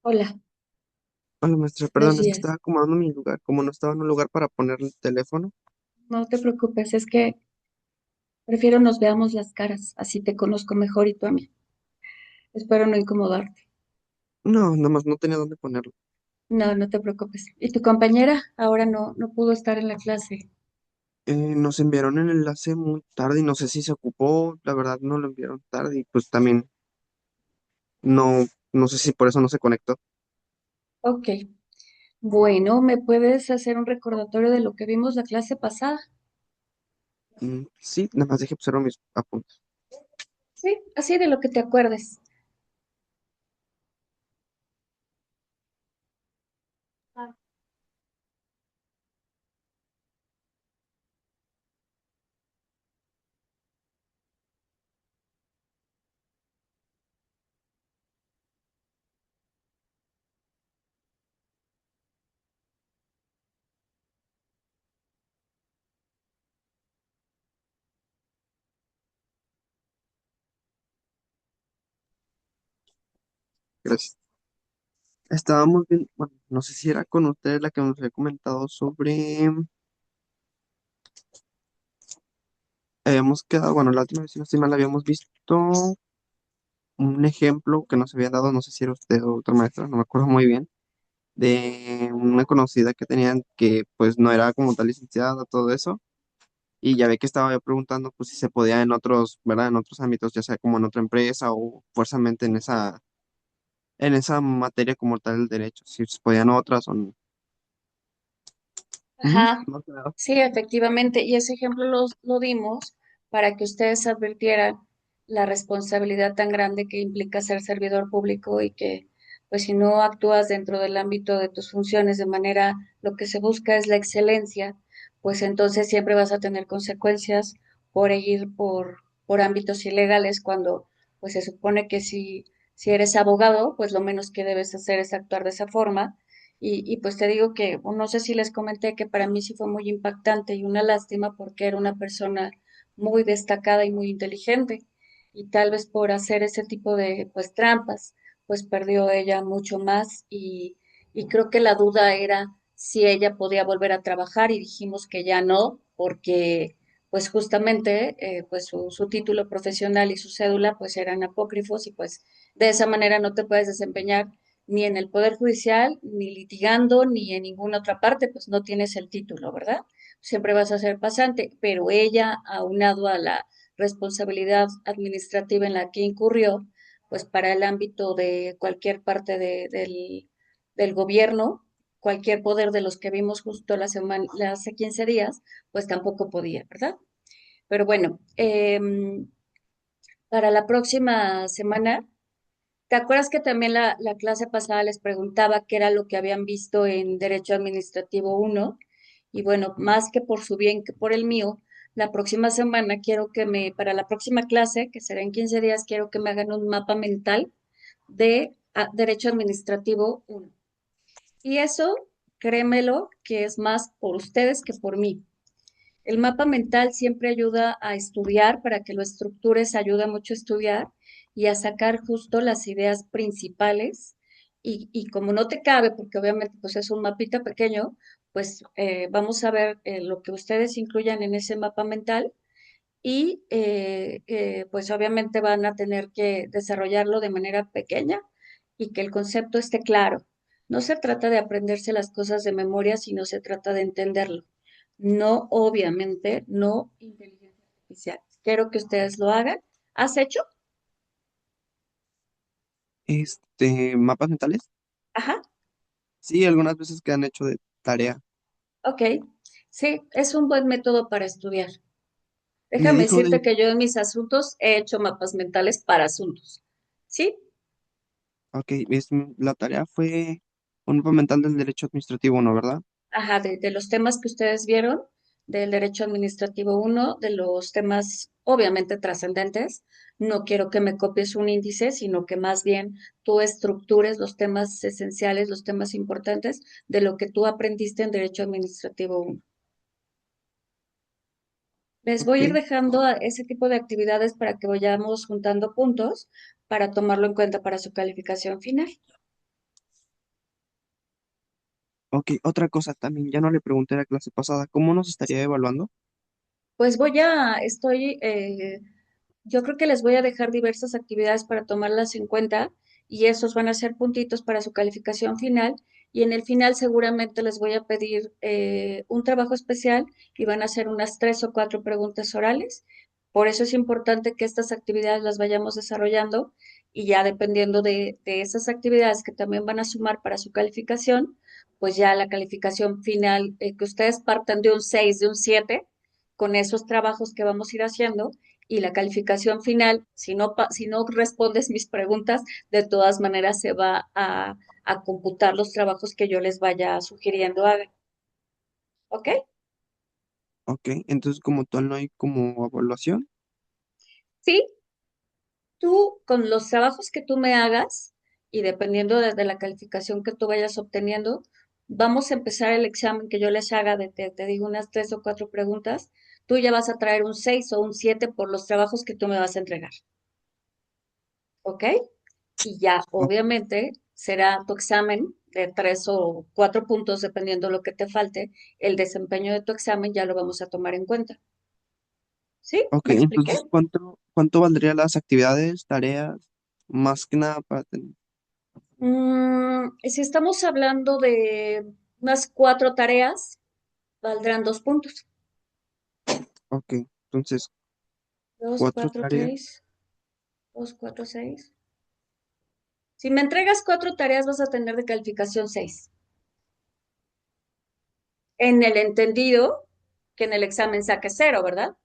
Hola, Hola, maestra, buenos perdón, es que días. estaba acomodando mi lugar. Como no estaba en un lugar para poner el teléfono, No te preocupes, es que prefiero nos veamos las caras, así te conozco mejor y tú a mí. Espero no incomodarte. no, nada más no tenía dónde ponerlo. No, no te preocupes. ¿Y tu compañera ahora no pudo estar en la clase? Nos enviaron el enlace muy tarde y no sé si se ocupó, la verdad no lo enviaron tarde y pues también no sé si por eso no se conectó. Ok. Bueno, ¿me puedes hacer un recordatorio de lo que vimos la clase pasada? Sí, nada más dejé observar mis apuntes. Sí, así de lo que te acuerdes. Gracias. Estábamos bien, bueno, no sé si era con usted la que nos había comentado sobre, habíamos quedado, bueno, la última vez, si no estoy mal, habíamos visto un ejemplo que nos había dado, no sé si era usted o otra maestra, no me acuerdo muy bien de una conocida que tenían que pues no era como tal licenciada, todo eso, y ya ve que estaba yo preguntando pues si se podía en otros, ¿verdad? En otros ámbitos, ya sea como en otra empresa o fuerzamente en esa materia como tal el derecho, si se podían otras o no. Ujú, Ajá, no, claro. sí, efectivamente. Y ese ejemplo lo dimos para que ustedes advirtieran la responsabilidad tan grande que implica ser servidor público y que, pues, si no actúas dentro del ámbito de tus funciones de manera, lo que se busca es la excelencia, pues entonces siempre vas a tener consecuencias por ir por ámbitos ilegales cuando, pues, se supone que si eres abogado, pues lo menos que debes hacer es actuar de esa forma y pues te digo que, o no sé si les comenté que para mí sí fue muy impactante y una lástima porque era una persona muy destacada y muy inteligente. Y tal vez por hacer ese tipo de pues trampas, pues perdió ella mucho más y creo que la duda era si ella podía volver a trabajar y dijimos que ya no, porque pues justamente pues su título profesional y su cédula pues eran apócrifos y pues de esa manera no te puedes desempeñar ni en el Poder Judicial, ni litigando, ni en ninguna otra parte, pues no tienes el título, ¿verdad? Siempre vas a ser pasante, pero ella, aunado a la responsabilidad administrativa en la que incurrió, pues para el ámbito de cualquier parte del gobierno, cualquier poder de los que vimos justo la semana, hace 15 días, pues tampoco podía, ¿verdad? Pero bueno, para la próxima semana, ¿te acuerdas que también la clase pasada les preguntaba qué era lo que habían visto en Derecho Administrativo uno? Y bueno, más que por su bien que por el mío, la próxima semana quiero para la próxima clase, que será en 15 días, quiero que me hagan un mapa mental de Derecho Administrativo uno. Y eso, créemelo, que es más por ustedes que por mí. El mapa mental siempre ayuda a estudiar, para que lo estructures, ayuda mucho a estudiar y a sacar justo las ideas principales. Y como no te cabe, porque obviamente pues es un mapita pequeño, pues vamos a ver lo que ustedes incluyan en ese mapa mental y pues obviamente van a tener que desarrollarlo de manera pequeña y que el concepto esté claro. No se trata de aprenderse las cosas de memoria, sino se trata de entenderlo. No, obviamente, no inteligencia artificial. Quiero que ustedes lo hagan. ¿Has hecho? Mapas mentales, Ajá, sí, algunas veces que han hecho de tarea. ok. Sí, es un buen método para estudiar. Me Déjame dijo decirte de, que yo en mis asuntos he hecho mapas mentales para asuntos. ¿Sí? ok, la tarea fue un mapa mental del derecho administrativo, ¿no, verdad? Ajá, de los temas que ustedes vieron, del derecho administrativo uno, de los temas obviamente trascendentes, no quiero que me copies un índice, sino que más bien tú estructures los temas esenciales, los temas importantes de lo que tú aprendiste en derecho administrativo uno. Les voy Ok, a ir dejando ese tipo de actividades para que vayamos juntando puntos para tomarlo en cuenta para su calificación final. Ok, otra cosa también, ya no le pregunté la clase pasada, ¿cómo nos estaría evaluando? Pues yo creo que les voy a dejar diversas actividades para tomarlas en cuenta y esos van a ser puntitos para su calificación final. Y en el final seguramente les voy a pedir un trabajo especial y van a hacer unas 3 o 4 preguntas orales. Por eso es importante que estas actividades las vayamos desarrollando y ya dependiendo de esas actividades que también van a sumar para su calificación, pues ya la calificación final, que ustedes partan de un 6 de un 7 con esos trabajos que vamos a ir haciendo y la calificación final, si no respondes mis preguntas, de todas maneras se va a computar los trabajos que yo les vaya sugiriendo hagan. ¿Ok? Ok, entonces como tal no hay como evaluación. Sí, tú con los trabajos que tú me hagas y dependiendo de la calificación que tú vayas obteniendo, vamos a empezar el examen que yo les haga te digo, unas 3 o 4 preguntas. Tú ya vas a traer un 6 o un 7 por los trabajos que tú me vas a entregar. ¿Ok? Y ya, Ok, obviamente, será tu examen de 3 o 4 puntos, dependiendo lo que te falte. El desempeño de tu examen ya lo vamos a tomar en cuenta. ¿Sí? ok, ¿Me expliqué? entonces ¿cuánto valdrían las actividades, tareas, más que nada para tener? Si estamos hablando de unas 4 tareas, valdrán 2 puntos. Ok, entonces Dos, cuatro cuatro, tareas. seis, 2, 4, 6. Si me entregas 4 tareas, vas a tener de calificación 6. En el entendido que en el examen saques 0, ¿verdad?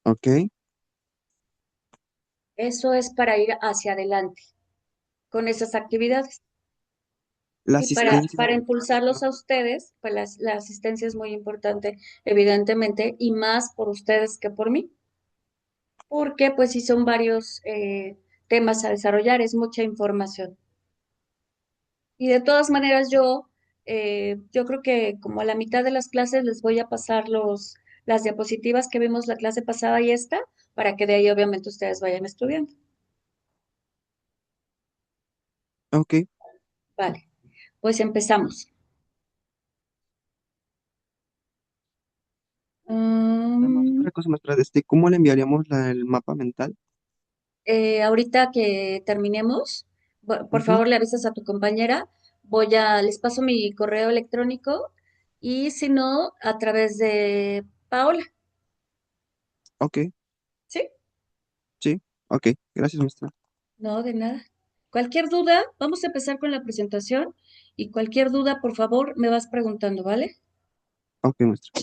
Ok, Eso es para ir hacia adelante con esas actividades. la Y asistencia, para impulsarlos a ustedes, pues la asistencia es muy importante, evidentemente, y más por ustedes que por mí, porque pues sí son varios temas a desarrollar, es mucha información. Y de todas maneras yo creo que como a la mitad de las clases les voy a pasar las diapositivas que vimos la clase pasada y esta, para que de ahí obviamente ustedes vayan estudiando. ok, Vale, pues empezamos. nada más Mm, otra cosa más, ¿cómo le enviaríamos el mapa mental? Ahorita que terminemos, por Ujú, favor le avisas a tu compañera, les paso mi correo electrónico y si no, a través de Paola, ok, ¿sí? sí, ok, gracias, maestra. No, de nada. Cualquier duda, vamos a empezar con la presentación y cualquier duda, por favor, me vas preguntando, ¿vale? Ok, maestra.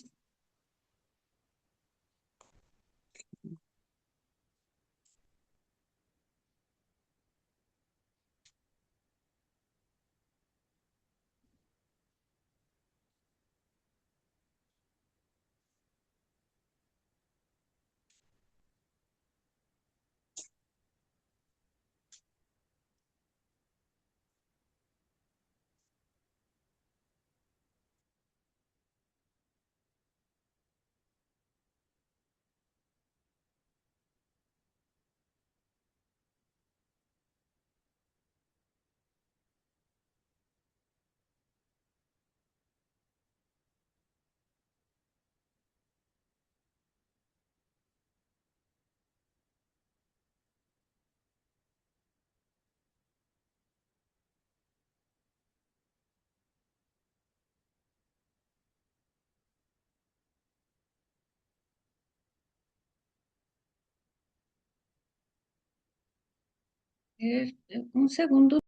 Un segundo.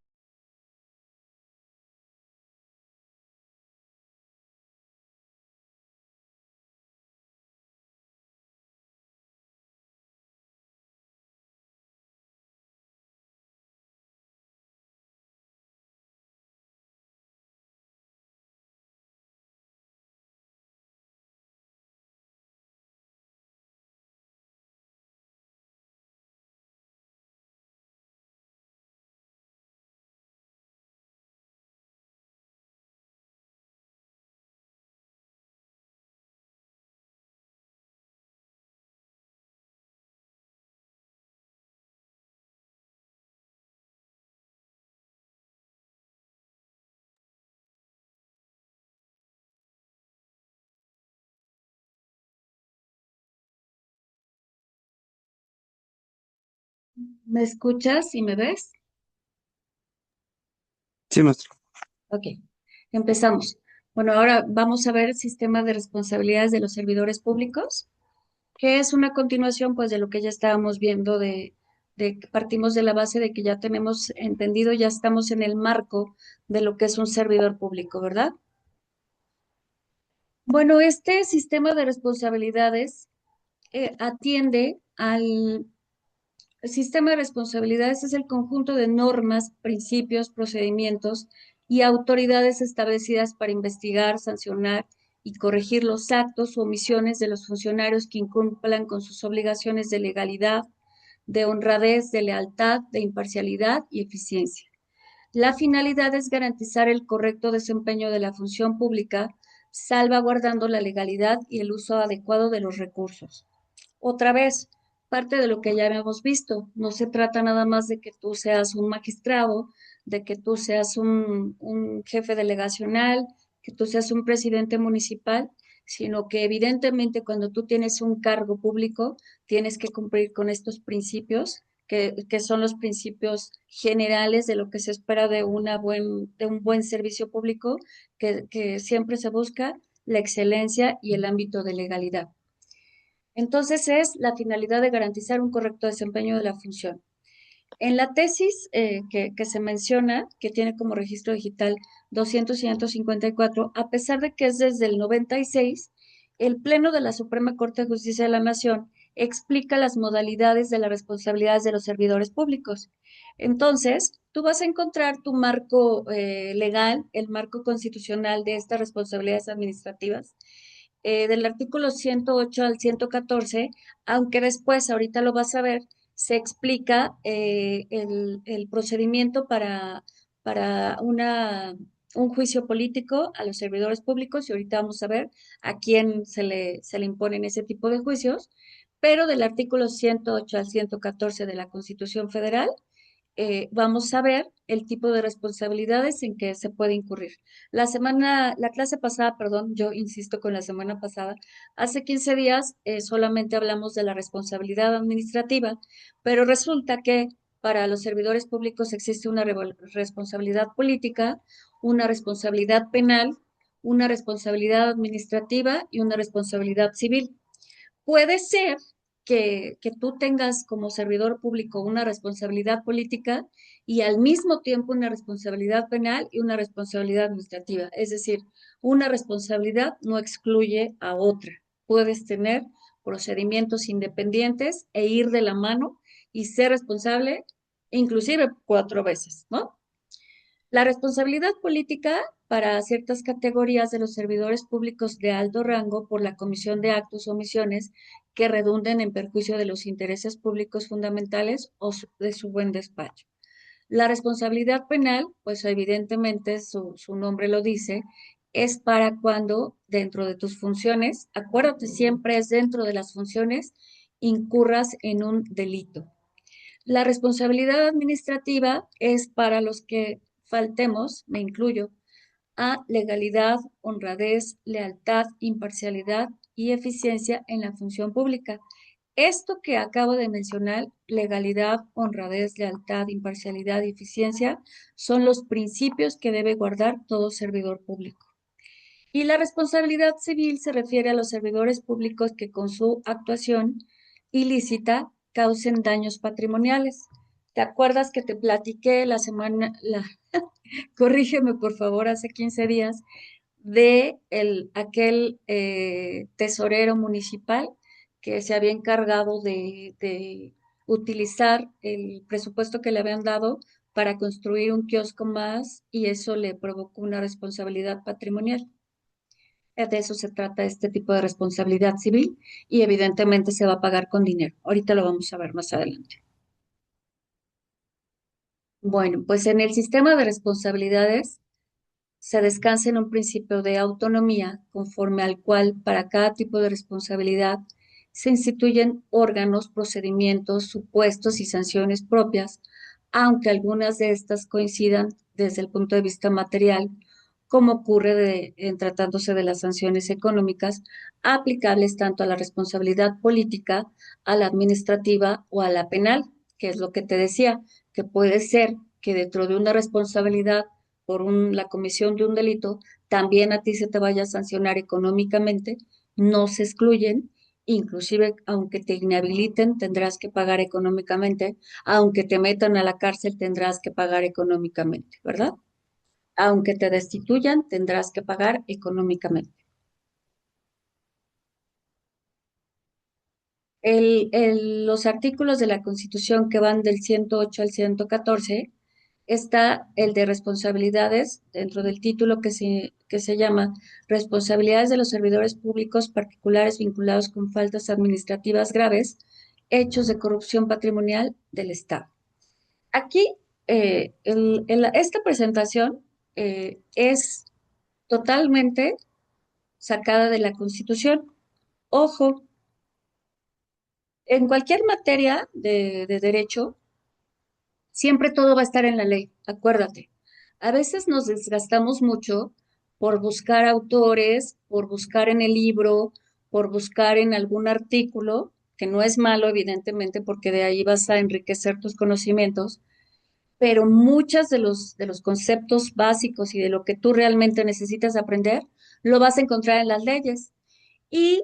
¿Me escuchas y me ves? Sí, maestro. Ok, empezamos. Bueno, ahora vamos a ver el sistema de responsabilidades de los servidores públicos, que es una continuación pues de lo que ya estábamos viendo de que partimos de la base de que ya tenemos entendido, ya estamos en el marco de lo que es un servidor público, ¿verdad? Bueno, este sistema de responsabilidades atiende al el sistema de responsabilidades es el conjunto de normas, principios, procedimientos y autoridades establecidas para investigar, sancionar y corregir los actos o omisiones de los funcionarios que incumplan con sus obligaciones de legalidad, de honradez, de lealtad, de imparcialidad y eficiencia. La finalidad es garantizar el correcto desempeño de la función pública, salvaguardando la legalidad y el uso adecuado de los recursos. Otra vez, parte de lo que ya habíamos visto, no se trata nada más de que tú seas un magistrado, de que tú seas un jefe delegacional, que tú seas un presidente municipal, sino que evidentemente cuando tú tienes un cargo público, tienes que cumplir con estos principios, que son los principios generales de lo que se espera de un buen servicio público, que siempre se busca la excelencia y el ámbito de legalidad. Entonces es la finalidad de garantizar un correcto desempeño de la función. En la tesis que se menciona, que tiene como registro digital 200 y 154, a pesar de que es desde el 96, el Pleno de la Suprema Corte de Justicia de la Nación explica las modalidades de las responsabilidades de los servidores públicos. Entonces, tú vas a encontrar tu marco legal, el marco constitucional de estas responsabilidades administrativas, del artículo 108 al 114, aunque después, ahorita lo vas a ver, se explica el procedimiento para un juicio político a los servidores públicos y ahorita vamos a ver a quién se le imponen ese tipo de juicios, pero del artículo 108 al 114 de la Constitución Federal vamos a ver el tipo de responsabilidades en que se puede incurrir. La clase pasada, perdón, yo insisto con la semana pasada, hace 15 días solamente hablamos de la responsabilidad administrativa, pero resulta que para los servidores públicos existe una responsabilidad política, una responsabilidad penal, una responsabilidad administrativa y una responsabilidad civil. Puede ser que tú tengas como servidor público una responsabilidad política y al mismo tiempo una responsabilidad penal y una responsabilidad administrativa. Es decir, una responsabilidad no excluye a otra. Puedes tener procedimientos independientes e ir de la mano y ser responsable inclusive 4 veces, ¿no? La responsabilidad política para ciertas categorías de los servidores públicos de alto rango por la comisión de actos o omisiones que redunden en perjuicio de los intereses públicos fundamentales o de su buen despacho. La responsabilidad penal, pues evidentemente su nombre lo dice, es para cuando dentro de tus funciones, acuérdate, siempre es dentro de las funciones, incurras en un delito. La responsabilidad administrativa es para los que faltemos, me incluyo, a legalidad, honradez, lealtad, imparcialidad y eficiencia en la función pública. Esto que acabo de mencionar, legalidad, honradez, lealtad, imparcialidad y eficiencia, son los principios que debe guardar todo servidor público. Y la responsabilidad civil se refiere a los servidores públicos que con su actuación ilícita causen daños patrimoniales. ¿Te acuerdas que te platiqué corrígeme por favor, hace 15 días, de aquel tesorero municipal que se había encargado de utilizar el presupuesto que le habían dado para construir un kiosco más y eso le provocó una responsabilidad patrimonial? De eso se trata este tipo de responsabilidad civil y evidentemente se va a pagar con dinero. Ahorita lo vamos a ver más adelante. Bueno, pues en el sistema de responsabilidades se descansa en un principio de autonomía conforme al cual para cada tipo de responsabilidad se instituyen órganos, procedimientos, supuestos y sanciones propias, aunque algunas de estas coincidan desde el punto de vista material, como ocurre en tratándose de las sanciones económicas aplicables tanto a la responsabilidad política, a la administrativa o a la penal, que es lo que te decía, que puede ser que dentro de una responsabilidad por la comisión de un delito, también a ti se te vaya a sancionar económicamente, no se excluyen, inclusive aunque te inhabiliten, tendrás que pagar económicamente, aunque te metan a la cárcel, tendrás que pagar económicamente, ¿verdad? Aunque te destituyan, tendrás que pagar económicamente. Los artículos de la Constitución que van del 108 al 114 está el de responsabilidades dentro del título que se llama Responsabilidades de los servidores públicos particulares vinculados con faltas administrativas graves, hechos de corrupción patrimonial del Estado. Aquí, esta presentación es totalmente sacada de la Constitución. Ojo, en cualquier materia de derecho, siempre todo va a estar en la ley, acuérdate. A veces nos desgastamos mucho por buscar autores, por buscar en el libro, por buscar en algún artículo, que no es malo, evidentemente, porque de ahí vas a enriquecer tus conocimientos, pero muchos de los conceptos básicos y de lo que tú realmente necesitas aprender, lo vas a encontrar en las leyes. Y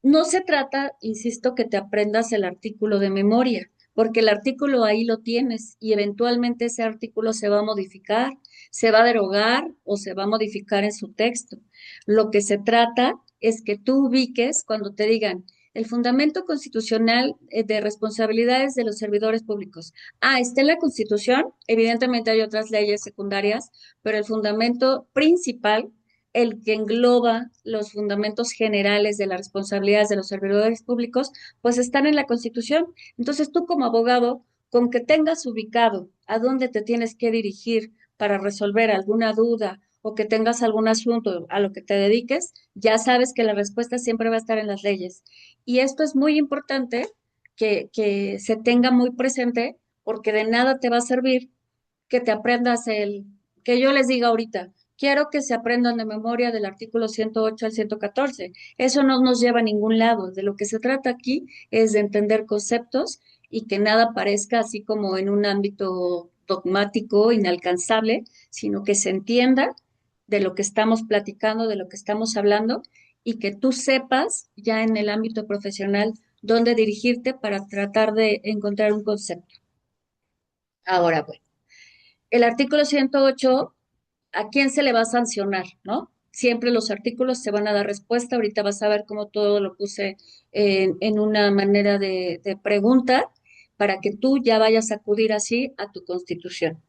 no se trata, insisto, que te aprendas el artículo de memoria, porque el artículo ahí lo tienes y eventualmente ese artículo se va a modificar, se va a derogar o se va a modificar en su texto. Lo que se trata es que tú ubiques cuando te digan el fundamento constitucional de responsabilidades de los servidores públicos. Ah, está en la Constitución, evidentemente hay otras leyes secundarias, pero el fundamento principal, el que engloba los fundamentos generales de las responsabilidades de los servidores públicos, pues están en la Constitución. Entonces tú como abogado, con que tengas ubicado a dónde te tienes que dirigir para resolver alguna duda o que tengas algún asunto a lo que te dediques, ya sabes que la respuesta siempre va a estar en las leyes. Y esto es muy importante que se tenga muy presente porque de nada te va a servir que te aprendas que yo les diga ahorita, quiero que se aprendan de memoria del artículo 108 al 114. Eso no nos lleva a ningún lado. De lo que se trata aquí es de entender conceptos y que nada parezca así como en un ámbito dogmático, inalcanzable, sino que se entienda de lo que estamos platicando, de lo que estamos hablando y que tú sepas ya en el ámbito profesional dónde dirigirte para tratar de encontrar un concepto. Ahora, bueno. El artículo 108, ¿a quién se le va a sancionar, no? Siempre los artículos se van a dar respuesta. Ahorita vas a ver cómo todo lo puse en una manera de pregunta para que tú ya vayas a acudir así a tu constitución.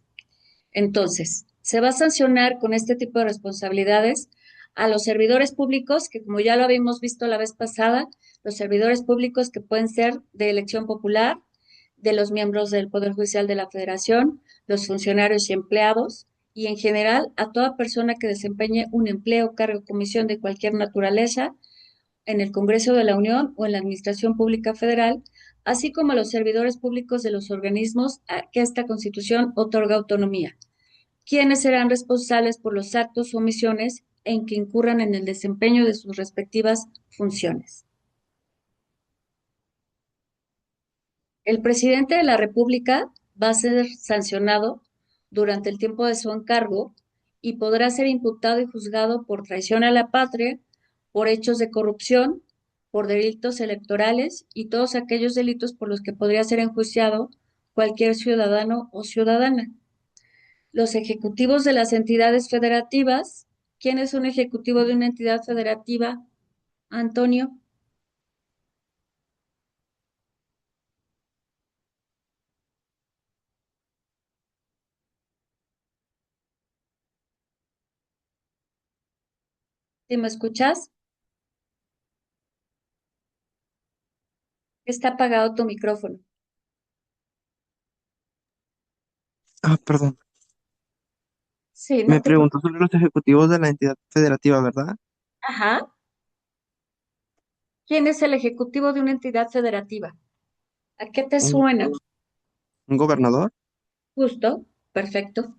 Entonces, se va a sancionar con este tipo de responsabilidades a los servidores públicos, que como ya lo habíamos visto la vez pasada, los servidores públicos que pueden ser de elección popular, de los miembros del Poder Judicial de la Federación, los funcionarios y empleados, y en general a toda persona que desempeñe un empleo, cargo o comisión de cualquier naturaleza en el Congreso de la Unión o en la Administración Pública Federal, así como a los servidores públicos de los organismos a que esta Constitución otorga autonomía, quienes serán responsables por los actos o omisiones en que incurran en el desempeño de sus respectivas funciones. El presidente de la República va a ser sancionado durante el tiempo de su encargo y podrá ser imputado y juzgado por traición a la patria, por hechos de corrupción, por delitos electorales y todos aquellos delitos por los que podría ser enjuiciado cualquier ciudadano o ciudadana. Los ejecutivos de las entidades federativas. ¿Quién es un ejecutivo de una entidad federativa, Antonio? ¿Sí me escuchas? Está apagado tu micrófono. Ah, perdón. Sí, no Me te preocupes. preguntó sobre los ejecutivos de la entidad federativa, ¿verdad? Ajá. ¿Quién es el ejecutivo de una entidad federativa? ¿A qué te ¿Un, suena? un gobernador? Justo, perfecto.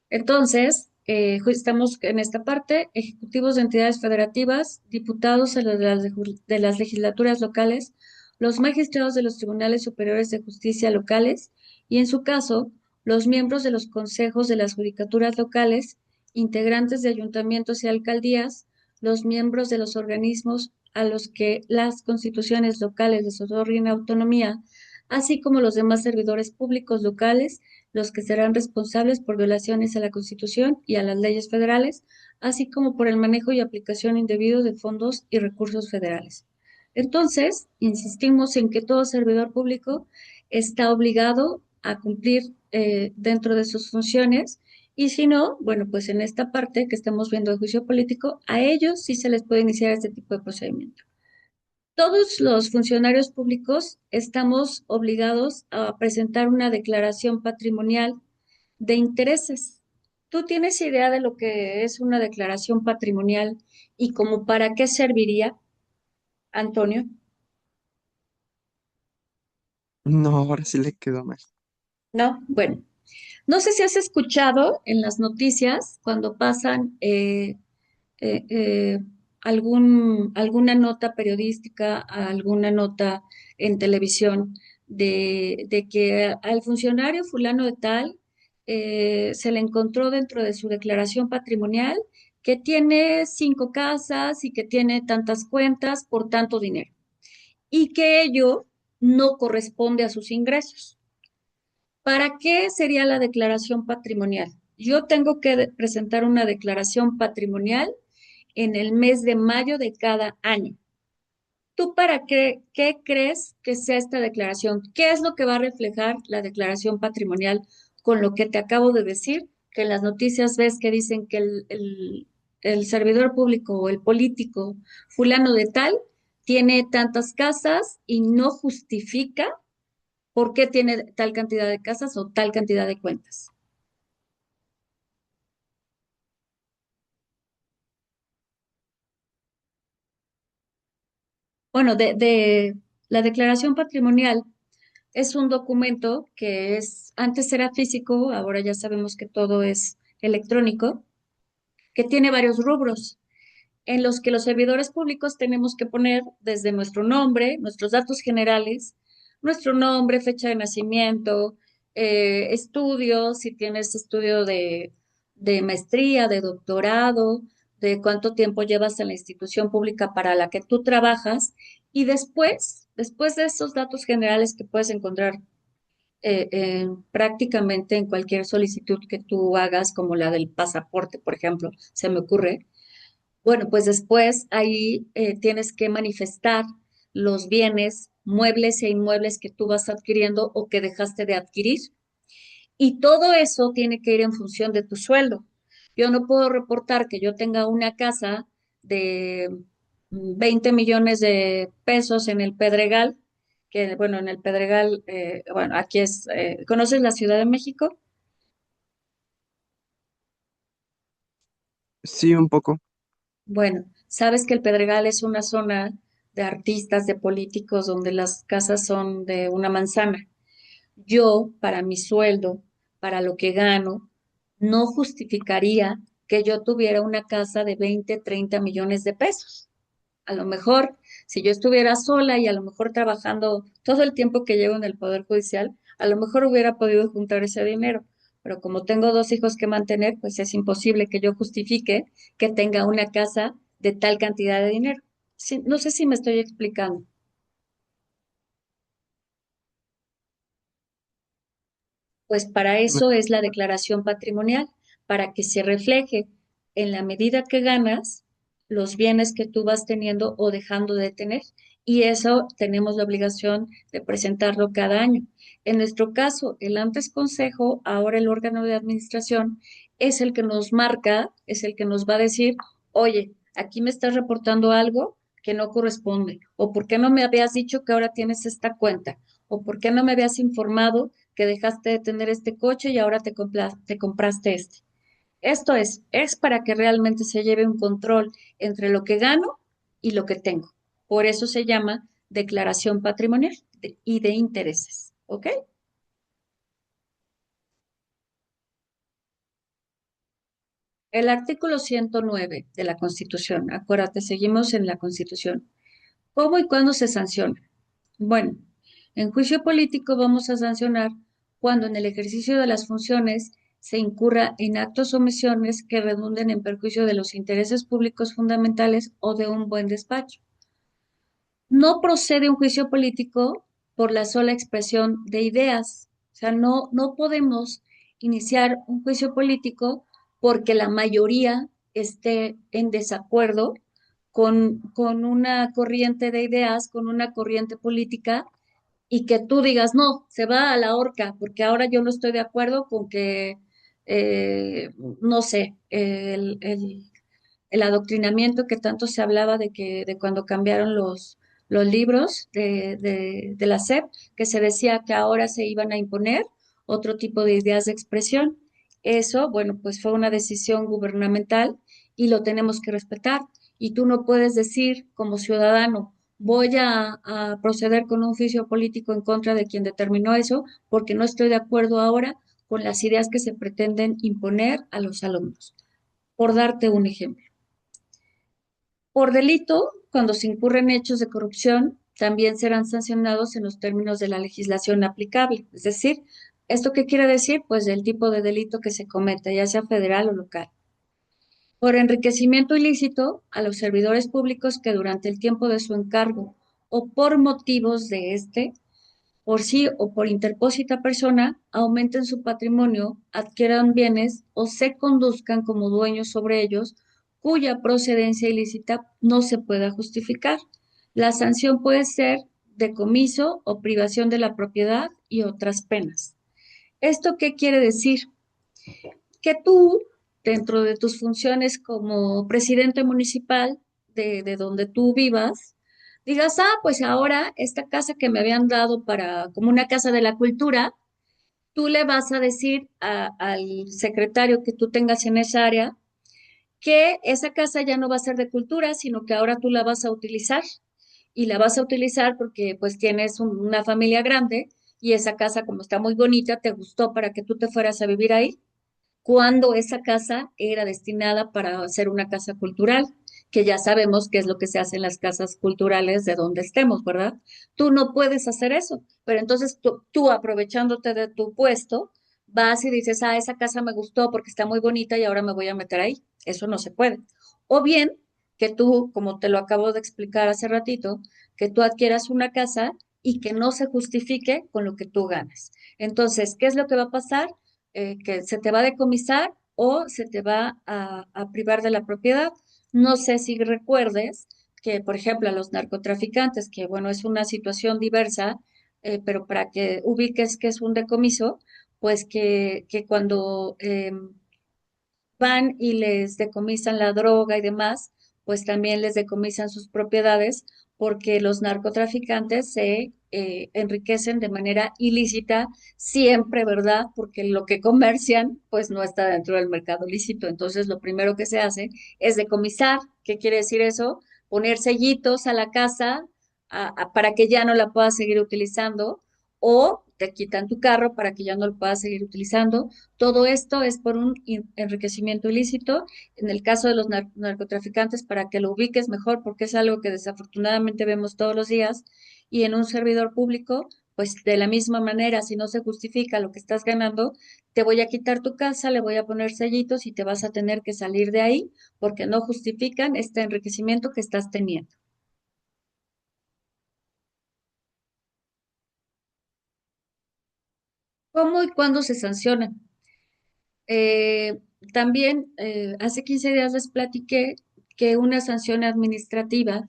Entonces, estamos en esta parte, ejecutivos de entidades federativas, diputados de las legislaturas locales los magistrados de los tribunales superiores de justicia locales y, en su caso, los miembros de los consejos de las judicaturas locales, integrantes de ayuntamientos y alcaldías, los miembros de los organismos a los que las constituciones locales les otorguen autonomía, así como los demás servidores públicos locales, los que serán responsables por violaciones a la Constitución y a las leyes federales, así como por el manejo y aplicación indebido de fondos y recursos federales. Entonces, insistimos en que todo servidor público está obligado a cumplir dentro de sus funciones y si no, bueno, pues en esta parte que estamos viendo de juicio político, a ellos sí se les puede iniciar este tipo de procedimiento. Todos los funcionarios públicos estamos obligados a presentar una declaración patrimonial de intereses. ¿Tú tienes idea de lo que es una declaración patrimonial y como para qué serviría, Antonio? No, ahora sí le quedó mal. No, bueno, no sé si has escuchado en las noticias cuando pasan eh, eh, alguna nota periodística, alguna nota en televisión de que al funcionario fulano de tal se le encontró dentro de su declaración patrimonial que tiene 5 casas y que tiene tantas cuentas por tanto dinero y que ello no corresponde a sus ingresos. ¿Para qué sería la declaración patrimonial? Yo tengo que presentar una declaración patrimonial en el mes de mayo de cada año. ¿Tú para qué crees que sea esta declaración? ¿Qué es lo que va a reflejar la declaración patrimonial con lo que te acabo de decir? Que en las noticias ves que dicen que el servidor público o el político fulano de tal tiene tantas casas y no justifica por qué tiene tal cantidad de casas o tal cantidad de cuentas. Bueno, de la declaración patrimonial es un documento que antes era físico, ahora ya sabemos que todo es electrónico, que tiene varios rubros en los que los servidores públicos tenemos que poner desde nuestro nombre, nuestros datos generales, nuestro nombre, fecha de nacimiento, estudios, si tienes estudio de maestría, de doctorado, de cuánto tiempo llevas en la institución pública para la que tú trabajas, y después de estos datos generales que puedes encontrar prácticamente en cualquier solicitud que tú hagas, como la del pasaporte, por ejemplo, se me ocurre, bueno, pues después ahí tienes que manifestar los bienes, muebles e inmuebles que tú vas adquiriendo o que dejaste de adquirir. Y todo eso tiene que ir en función de tu sueldo. Yo no puedo reportar que yo tenga una casa de 20 millones de pesos en el Pedregal, que bueno, en el Pedregal, bueno, aquí ¿conoces la Ciudad de México? Sí, un poco. Bueno, sabes que el Pedregal es una zona de artistas, de políticos, donde las casas son de una manzana. Yo, para mi sueldo, para lo que gano, no justificaría que yo tuviera una casa de 20, 30 millones de pesos. A lo mejor, si yo estuviera sola y a lo mejor trabajando todo el tiempo que llevo en el Poder Judicial, a lo mejor hubiera podido juntar ese dinero. Pero como tengo 2 hijos que mantener, pues es imposible que yo justifique que tenga una casa de tal cantidad de dinero. Sí, no sé si me estoy explicando. Pues para Me- eso es la declaración patrimonial, para que se refleje en la medida que ganas los bienes que tú vas teniendo o dejando de tener. Y eso tenemos la obligación de presentarlo cada año. En nuestro caso, el antes consejo, ahora el órgano de administración, es el que nos marca, es el que nos va a decir, oye, aquí me estás reportando algo que no corresponde, o por qué no me habías dicho que ahora tienes esta cuenta, o por qué no me habías informado que dejaste de tener este coche y ahora te compraste este. Esto es para que realmente se lleve un control entre lo que gano y lo que tengo. Por eso se llama declaración patrimonial y de intereses. ¿Ok? El artículo 109 de la Constitución, acuérdate, seguimos en la Constitución. ¿Cómo y cuándo se sanciona? Bueno, en juicio político vamos a sancionar cuando en el ejercicio de las funciones se incurra en actos o omisiones que redunden en perjuicio de los intereses públicos fundamentales o de un buen despacho. No procede un juicio político por la sola expresión de ideas. O sea, no podemos iniciar un juicio político porque la mayoría esté en desacuerdo con una corriente de ideas, con una corriente política, y que tú digas, no, se va a la horca, porque ahora yo no estoy de acuerdo con que, no sé, el adoctrinamiento que tanto se hablaba de cuando cambiaron los libros de la SEP, que se decía que ahora se iban a imponer otro tipo de ideas de expresión. Eso, bueno, pues fue una decisión gubernamental y lo tenemos que respetar. Y tú no puedes decir como ciudadano, voy a proceder con un juicio político en contra de quien determinó eso, porque no estoy de acuerdo ahora con las ideas que se pretenden imponer a los alumnos. Por darte un ejemplo. Por delito, cuando se incurren hechos de corrupción, también serán sancionados en los términos de la legislación aplicable. Es decir, ¿esto qué quiere decir? Pues del tipo de delito que se cometa, ya sea federal o local. Por enriquecimiento ilícito a los servidores públicos que durante el tiempo de su encargo o por motivos de este, por sí o por interpósita persona, aumenten su patrimonio, adquieran bienes o se conduzcan como dueños sobre ellos, cuya procedencia ilícita no se pueda justificar. La sanción puede ser decomiso o privación de la propiedad y otras penas. ¿Esto qué quiere decir? Que tú, dentro de tus funciones como presidente municipal de donde tú vivas, digas, ah, pues ahora esta casa que me habían dado para, como una casa de la cultura, tú le vas a decir al secretario que tú tengas en esa área que esa casa ya no va a ser de cultura, sino que ahora tú la vas a utilizar. Y la vas a utilizar porque pues tienes una familia grande y esa casa como está muy bonita, te gustó para que tú te fueras a vivir ahí cuando esa casa era destinada para ser una casa cultural, que ya sabemos qué es lo que se hace en las casas culturales de donde estemos, ¿verdad? Tú no puedes hacer eso, pero entonces tú aprovechándote de tu puesto, vas y dices, ah, esa casa me gustó porque está muy bonita y ahora me voy a meter ahí. Eso no se puede. O bien que tú, como te lo acabo de explicar hace ratito, que tú adquieras una casa y que no se justifique con lo que tú ganas. Entonces, ¿qué es lo que va a pasar? Que se te va a decomisar o se te va a privar de la propiedad. No sé si recuerdes que, por ejemplo, a los narcotraficantes, que bueno, es una situación diversa, pero para que ubiques que es un decomiso, pues que cuando van y les decomisan la droga y demás, pues también les decomisan sus propiedades porque los narcotraficantes se enriquecen de manera ilícita siempre, ¿verdad? Porque lo que comercian pues no está dentro del mercado lícito. Entonces lo primero que se hace es decomisar. ¿Qué quiere decir eso? Poner sellitos a la casa para que ya no la puedas seguir utilizando o te quitan tu carro para que ya no lo puedas seguir utilizando. Todo esto es por un enriquecimiento ilícito. En el caso de los narcotraficantes, para que lo ubiques mejor, porque es algo que desafortunadamente vemos todos los días, y en un servidor público, pues de la misma manera, si no se justifica lo que estás ganando, te voy a quitar tu casa, le voy a poner sellitos y te vas a tener que salir de ahí porque no justifican este enriquecimiento que estás teniendo. ¿Cómo y cuándo se sanciona? Eh, también hace 15 días les platiqué que una sanción administrativa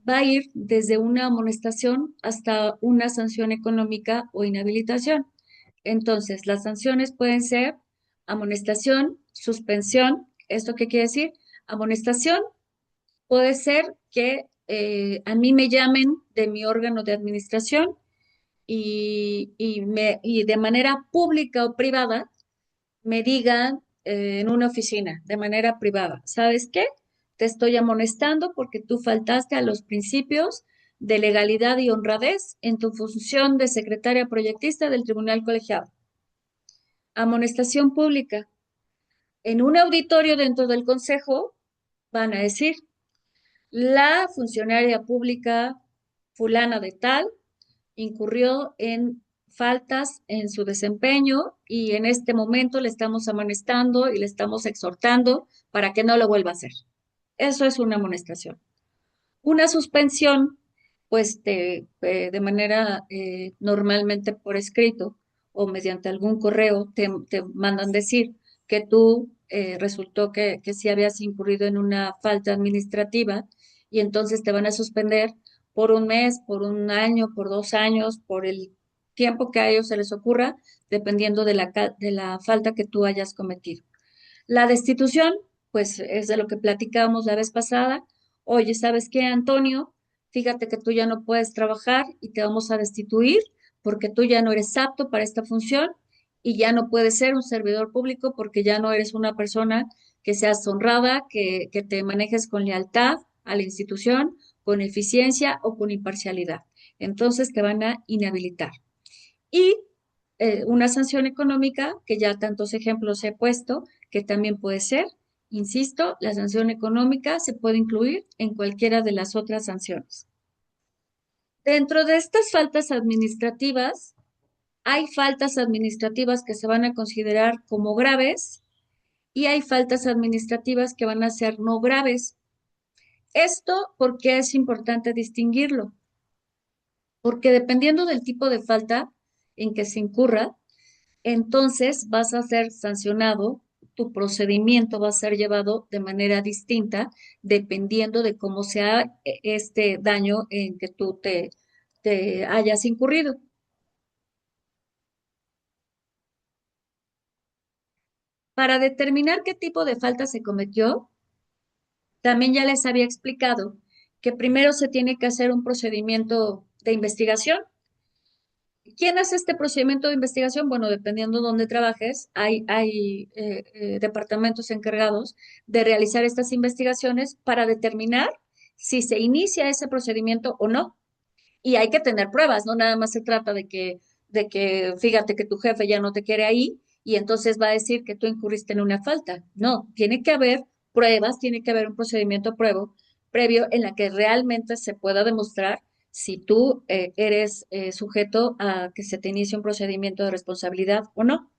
va a ir desde una amonestación hasta una sanción económica o inhabilitación. Entonces, las sanciones pueden ser amonestación, suspensión. ¿Esto qué quiere decir? Amonestación puede ser que a mí me llamen de mi órgano de administración y de manera pública o privada me digan en una oficina de manera privada, ¿sabes qué? Te estoy amonestando porque tú faltaste a los principios de legalidad y honradez en tu función de secretaria proyectista del Tribunal Colegiado. Amonestación pública. En un auditorio dentro del Consejo van a decir, la funcionaria pública fulana de tal incurrió en faltas en su desempeño y en este momento le estamos amonestando y le estamos exhortando para que no lo vuelva a hacer. Eso es una amonestación. Una suspensión, pues de manera normalmente por escrito o mediante algún correo te mandan decir que tú resultó que sí habías incurrido en una falta administrativa y entonces te van a suspender por un mes, por un año, por 2 años, por el tiempo que a ellos se les ocurra, dependiendo de la falta que tú hayas cometido. La destitución, pues es de lo que platicábamos la vez pasada. Oye, ¿sabes qué, Antonio? Fíjate que tú ya no puedes trabajar y te vamos a destituir porque tú ya no eres apto para esta función y ya no puedes ser un servidor público porque ya no eres una persona que seas honrada, que te manejes con lealtad a la institución, con eficiencia o con imparcialidad. Entonces te van a inhabilitar. Y una sanción económica, que ya tantos ejemplos he puesto, que también puede ser, insisto, la sanción económica se puede incluir en cualquiera de las otras sanciones. Dentro de estas faltas administrativas, hay faltas administrativas que se van a considerar como graves y hay faltas administrativas que van a ser no graves. Esto porque es importante distinguirlo, porque dependiendo del tipo de falta en que se incurra, entonces vas a ser sancionado, tu procedimiento va a ser llevado de manera distinta dependiendo de cómo sea este daño en que tú te hayas incurrido. Para determinar qué tipo de falta se cometió, también ya les había explicado que primero se tiene que hacer un procedimiento de investigación. ¿Quién hace este procedimiento de investigación? Bueno, dependiendo de dónde trabajes, hay departamentos encargados de realizar estas investigaciones para determinar si se inicia ese procedimiento o no. Y hay que tener pruebas, no nada más se trata de que fíjate que tu jefe ya no te quiere ahí y entonces va a decir que tú incurriste en una falta. No, tiene que haber pruebas, tiene que haber un procedimiento previo en la que realmente se pueda demostrar si tú eres sujeto a que se te inicie un procedimiento de responsabilidad o no.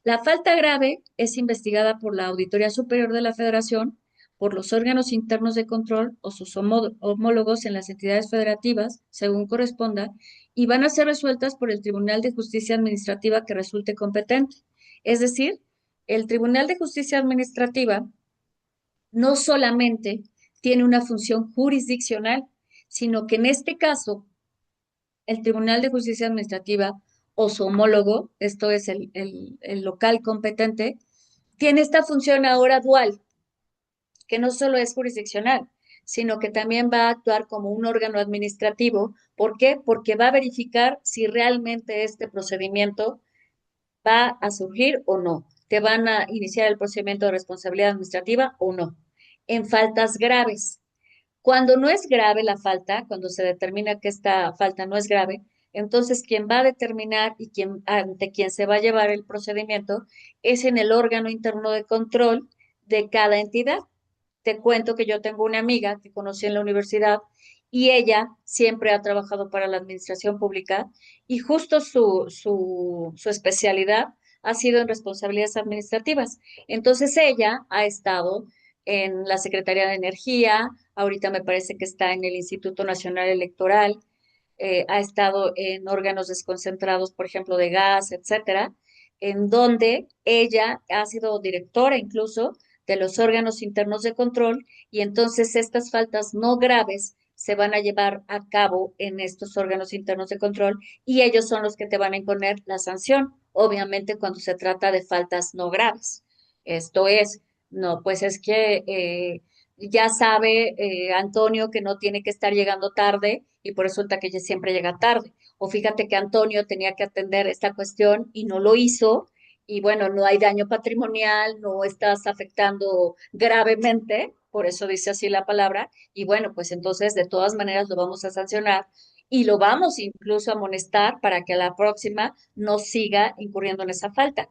La falta grave es investigada por la Auditoría Superior de la Federación, por los órganos internos de control o sus homólogos en las entidades federativas, según corresponda, y van a ser resueltas por el Tribunal de Justicia Administrativa que resulte competente. Es decir, el Tribunal de Justicia Administrativa no solamente tiene una función jurisdiccional, sino que en este caso el Tribunal de Justicia Administrativa o su homólogo, esto es el local competente, tiene esta función ahora dual, que no solo es jurisdiccional, sino que también va a actuar como un órgano administrativo. ¿Por qué? Porque va a verificar si realmente este procedimiento va a surgir o no. Te van a iniciar el procedimiento de responsabilidad administrativa o no. En faltas graves, cuando no es grave la falta, cuando se determina que esta falta no es grave, entonces quien va a determinar y ante quien se va a llevar el procedimiento es en el órgano interno de control de cada entidad. Te cuento que yo tengo una amiga que conocí en la universidad y ella siempre ha trabajado para la administración pública y justo su especialidad ha sido en responsabilidades administrativas. Entonces ella ha estado en la Secretaría de Energía, ahorita me parece que está en el Instituto Nacional Electoral, ha estado en órganos desconcentrados, por ejemplo, de gas, etcétera, en donde ella ha sido directora incluso de los órganos internos de control y entonces estas faltas no graves se van a llevar a cabo en estos órganos internos de control y ellos son los que te van a imponer la sanción, obviamente cuando se trata de faltas no graves. Esto es, no, pues es que ya sabe Antonio que no tiene que estar llegando tarde y por resulta que ella siempre llega tarde. O fíjate que Antonio tenía que atender esta cuestión y no lo hizo y bueno, no hay daño patrimonial, no estás afectando gravemente, por eso dice así la palabra, y bueno, pues entonces de todas maneras lo vamos a sancionar y lo vamos incluso a amonestar para que a la próxima no siga incurriendo en esa falta.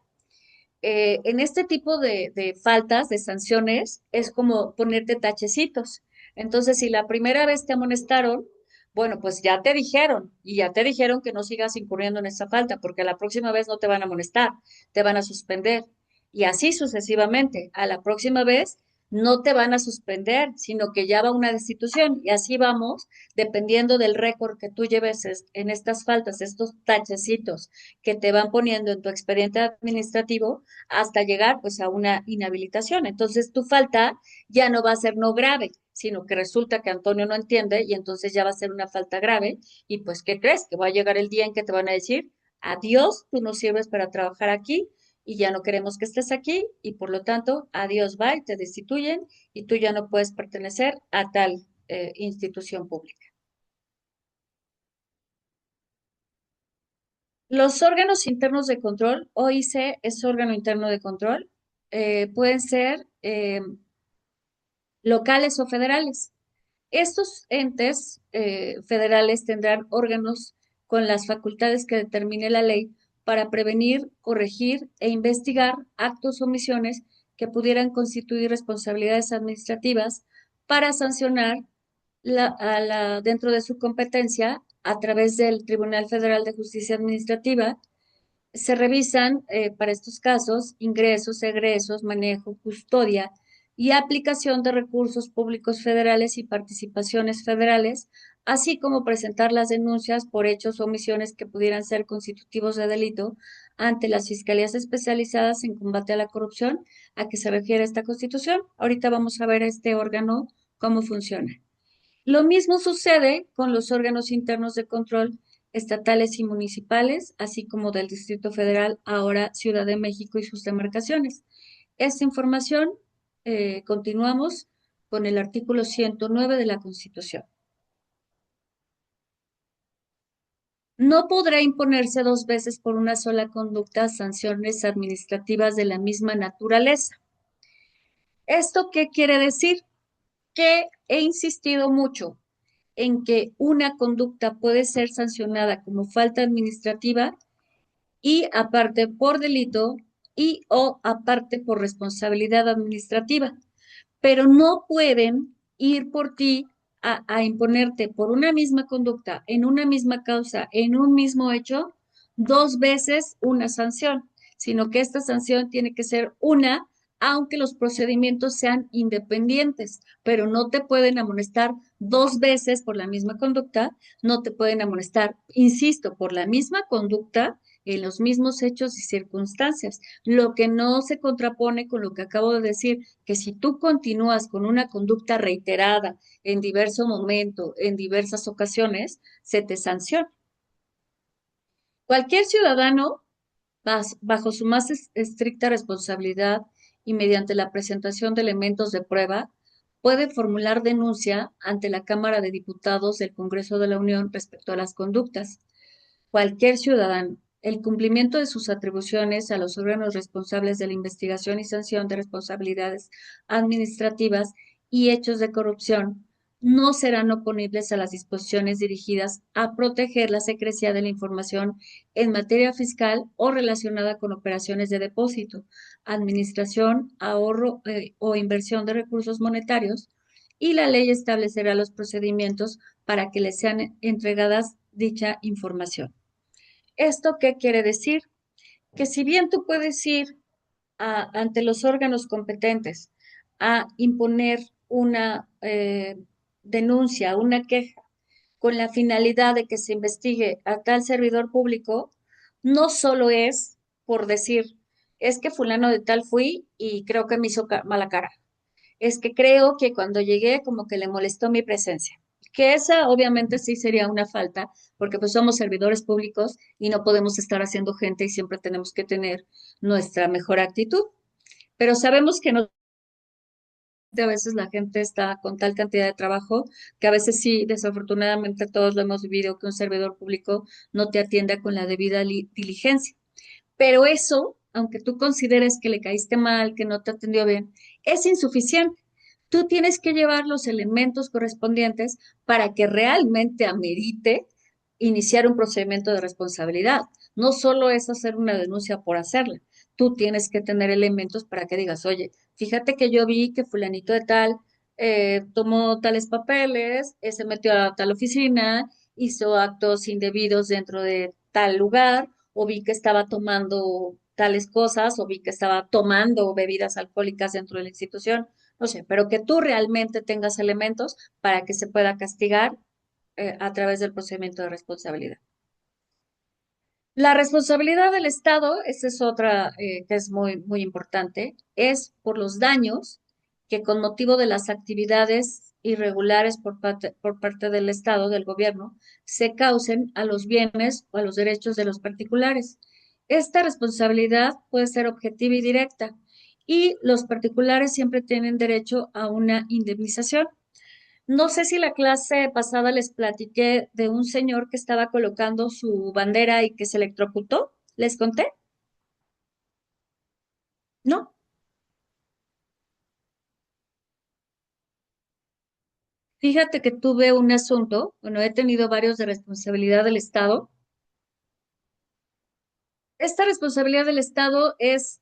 En este tipo de faltas, de sanciones, es como ponerte tachecitos. Entonces, si la primera vez te amonestaron, Bueno, pues ya te dijeron y ya te dijeron que no sigas incurriendo en esta falta porque la próxima vez no te van a amonestar, te van a suspender y así sucesivamente. A la próxima vez no te van a suspender, sino que ya va una destitución y así vamos, dependiendo del récord que tú lleves en estas faltas, estos tachecitos que te van poniendo en tu expediente administrativo hasta llegar pues a una inhabilitación. Entonces tu falta ya no va a ser no grave, sino que resulta que Antonio no entiende y entonces ya va a ser una falta grave. Y pues, ¿qué crees? Que va a llegar el día en que te van a decir, adiós, tú no sirves para trabajar aquí y ya no queremos que estés aquí y por lo tanto, adiós, bye, te destituyen y tú ya no puedes pertenecer a tal institución pública. Los órganos internos de control, OIC es órgano interno de control, pueden ser locales o federales. Estos entes federales tendrán órganos con las facultades que determine la ley para prevenir, corregir e investigar actos o omisiones que pudieran constituir responsabilidades administrativas para sancionar dentro de su competencia a través del Tribunal Federal de Justicia Administrativa. Se revisan para estos casos ingresos, egresos, manejo, custodia y aplicación de recursos públicos federales y participaciones federales, así como presentar las denuncias por hechos o omisiones que pudieran ser constitutivos de delito ante las fiscalías especializadas en combate a la corrupción, a que se refiere esta Constitución. Ahorita vamos a ver este órgano cómo funciona. Lo mismo sucede con los órganos internos de control estatales y municipales, así como del Distrito Federal, ahora Ciudad de México y sus demarcaciones. Esta información, continuamos con el artículo 109 de la Constitución. No podrá imponerse dos veces por una sola conducta sanciones administrativas de la misma naturaleza. ¿Esto qué quiere decir? Que he insistido mucho en que una conducta puede ser sancionada como falta administrativa y aparte por delito y o aparte por responsabilidad administrativa, pero no pueden ir por ti a imponerte por una misma conducta, en una misma causa, en un mismo hecho, dos veces una sanción, sino que esta sanción tiene que ser una, aunque los procedimientos sean independientes, pero no te pueden amonestar dos veces por la misma conducta, no te pueden amonestar, insisto, por la misma conducta en los mismos hechos y circunstancias, lo que no se contrapone con lo que acabo de decir, que si tú continúas con una conducta reiterada en diverso momento, en diversas ocasiones, se te sanciona. Cualquier ciudadano, bajo su más estricta responsabilidad y mediante la presentación de elementos de prueba, puede formular denuncia ante la Cámara de Diputados del Congreso de la Unión respecto a las conductas. Cualquier ciudadano. El cumplimiento de sus atribuciones a los órganos responsables de la investigación y sanción de responsabilidades administrativas y hechos de corrupción no serán oponibles a las disposiciones dirigidas a proteger la secrecía de la información en materia fiscal o relacionada con operaciones de depósito, administración, ahorro o inversión de recursos monetarios, y la ley establecerá los procedimientos para que les sean entregadas dicha información. ¿Esto qué quiere decir? Que si bien tú puedes ir ante los órganos competentes a imponer una denuncia, una queja, con la finalidad de que se investigue a tal servidor público, no solo es por decir, es que fulano de tal fui y creo que me hizo mala cara. Es que creo que cuando llegué como que le molestó mi presencia. Que esa obviamente sí sería una falta, porque pues somos servidores públicos y no podemos estar haciendo gente y siempre tenemos que tener nuestra mejor actitud. Pero sabemos que no, a veces la gente está con tal cantidad de trabajo que a veces sí, desafortunadamente todos lo hemos vivido, que un servidor público no te atienda con la debida diligencia. Pero eso, aunque tú consideres que le caíste mal, que no te atendió bien, es insuficiente. Tú tienes que llevar los elementos correspondientes para que realmente amerite iniciar un procedimiento de responsabilidad. No solo es hacer una denuncia por hacerla. Tú tienes que tener elementos para que digas, oye, fíjate que yo vi que fulanito de tal tomó tales papeles, se metió a tal oficina, hizo actos indebidos dentro de tal lugar, o vi que estaba tomando tales cosas, o vi que estaba tomando bebidas alcohólicas dentro de la institución, no sé, pero que tú realmente tengas elementos para que se pueda castigar a través del procedimiento de responsabilidad. La responsabilidad del Estado, esa es otra que es muy importante, es por los daños que con motivo de las actividades irregulares por parte del Estado, del gobierno, se causen a los bienes o a los derechos de los particulares. Esta responsabilidad puede ser objetiva y directa y los particulares siempre tienen derecho a una indemnización. No sé si la clase pasada les platiqué de un señor que estaba colocando su bandera y que se electrocutó. ¿Les conté? No. Fíjate que tuve un asunto, bueno, he tenido varios de responsabilidad del Estado. Esta responsabilidad del Estado es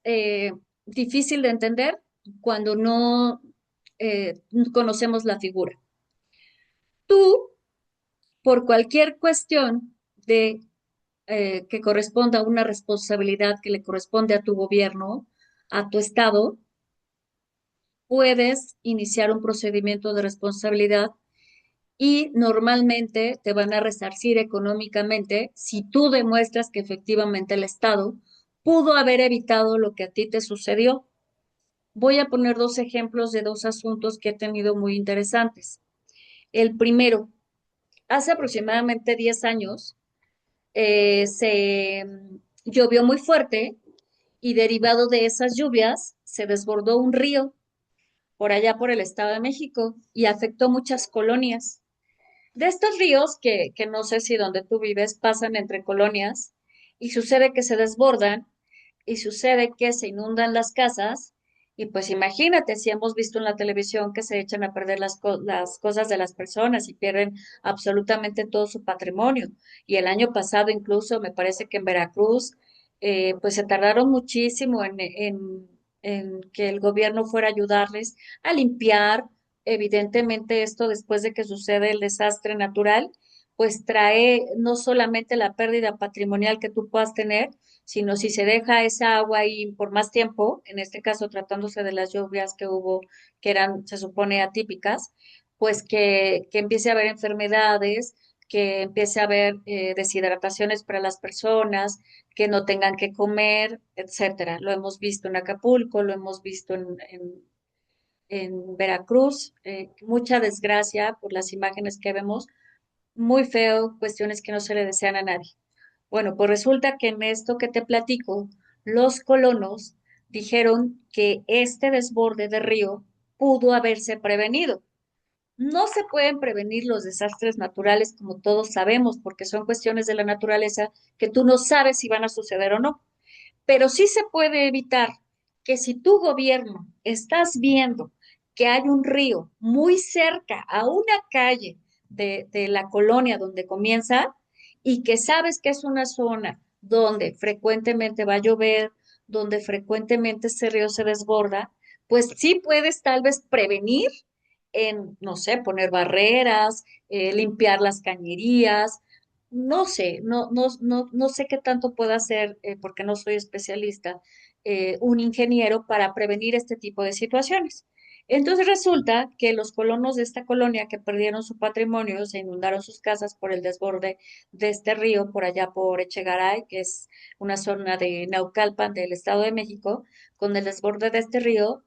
difícil de entender cuando no conocemos la figura. Tú, por cualquier cuestión de que corresponda a una responsabilidad que le corresponde a tu gobierno, a tu estado, puedes iniciar un procedimiento de responsabilidad y normalmente te van a resarcir económicamente si tú demuestras que efectivamente el Estado pudo haber evitado lo que a ti te sucedió. Voy a poner dos ejemplos de dos asuntos que he tenido muy interesantes. El primero, hace aproximadamente 10 años, se llovió muy fuerte y derivado de esas lluvias se desbordó un río por allá por el Estado de México y afectó muchas colonias. De estos ríos que no sé si donde tú vives pasan entre colonias y sucede que se desbordan y sucede que se inundan las casas y pues imagínate si hemos visto en la televisión que se echan a perder las cosas de las personas y pierden absolutamente todo su patrimonio. Y el año pasado incluso me parece que en Veracruz pues se tardaron muchísimo en que el gobierno fuera a ayudarles a limpiar. Evidentemente esto después de que sucede el desastre natural, pues trae no solamente la pérdida patrimonial que tú puedas tener, sino si se deja esa agua ahí por más tiempo, en este caso tratándose de las lluvias que hubo, que eran, se supone, atípicas, pues que empiece a haber enfermedades, que empiece a haber deshidrataciones para las personas, que no tengan que comer, etcétera. Lo hemos visto en Acapulco, lo hemos visto en Veracruz, mucha desgracia por las imágenes que vemos, muy feo, cuestiones que no se le desean a nadie. Bueno, pues resulta que en esto que te platico, los colonos dijeron que este desborde de río pudo haberse prevenido. No se pueden prevenir los desastres naturales, como todos sabemos, porque son cuestiones de la naturaleza que tú no sabes si van a suceder o no. Pero sí se puede evitar que si tu gobierno estás viendo que hay un río muy cerca a una calle de la colonia donde comienza y que sabes que es una zona donde frecuentemente va a llover, donde frecuentemente ese río se desborda, pues sí puedes tal vez prevenir en, no sé, poner barreras, limpiar las cañerías, no sé, no sé qué tanto puede hacer, porque no soy especialista, un ingeniero para prevenir este tipo de situaciones. Entonces resulta que los colonos de esta colonia que perdieron su patrimonio, se inundaron sus casas por el desborde de este río por allá por Echegaray, que es una zona de Naucalpan del Estado de México, con el desborde de este río,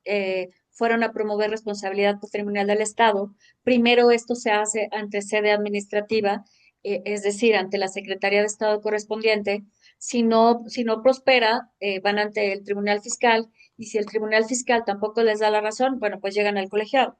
fueron a promover responsabilidad patrimonial del Estado. Primero esto se hace ante sede administrativa, es decir, ante la Secretaría de Estado correspondiente. Si no prospera, van ante el Tribunal Fiscal y si el Tribunal Fiscal tampoco les da la razón, bueno, pues llegan al colegiado.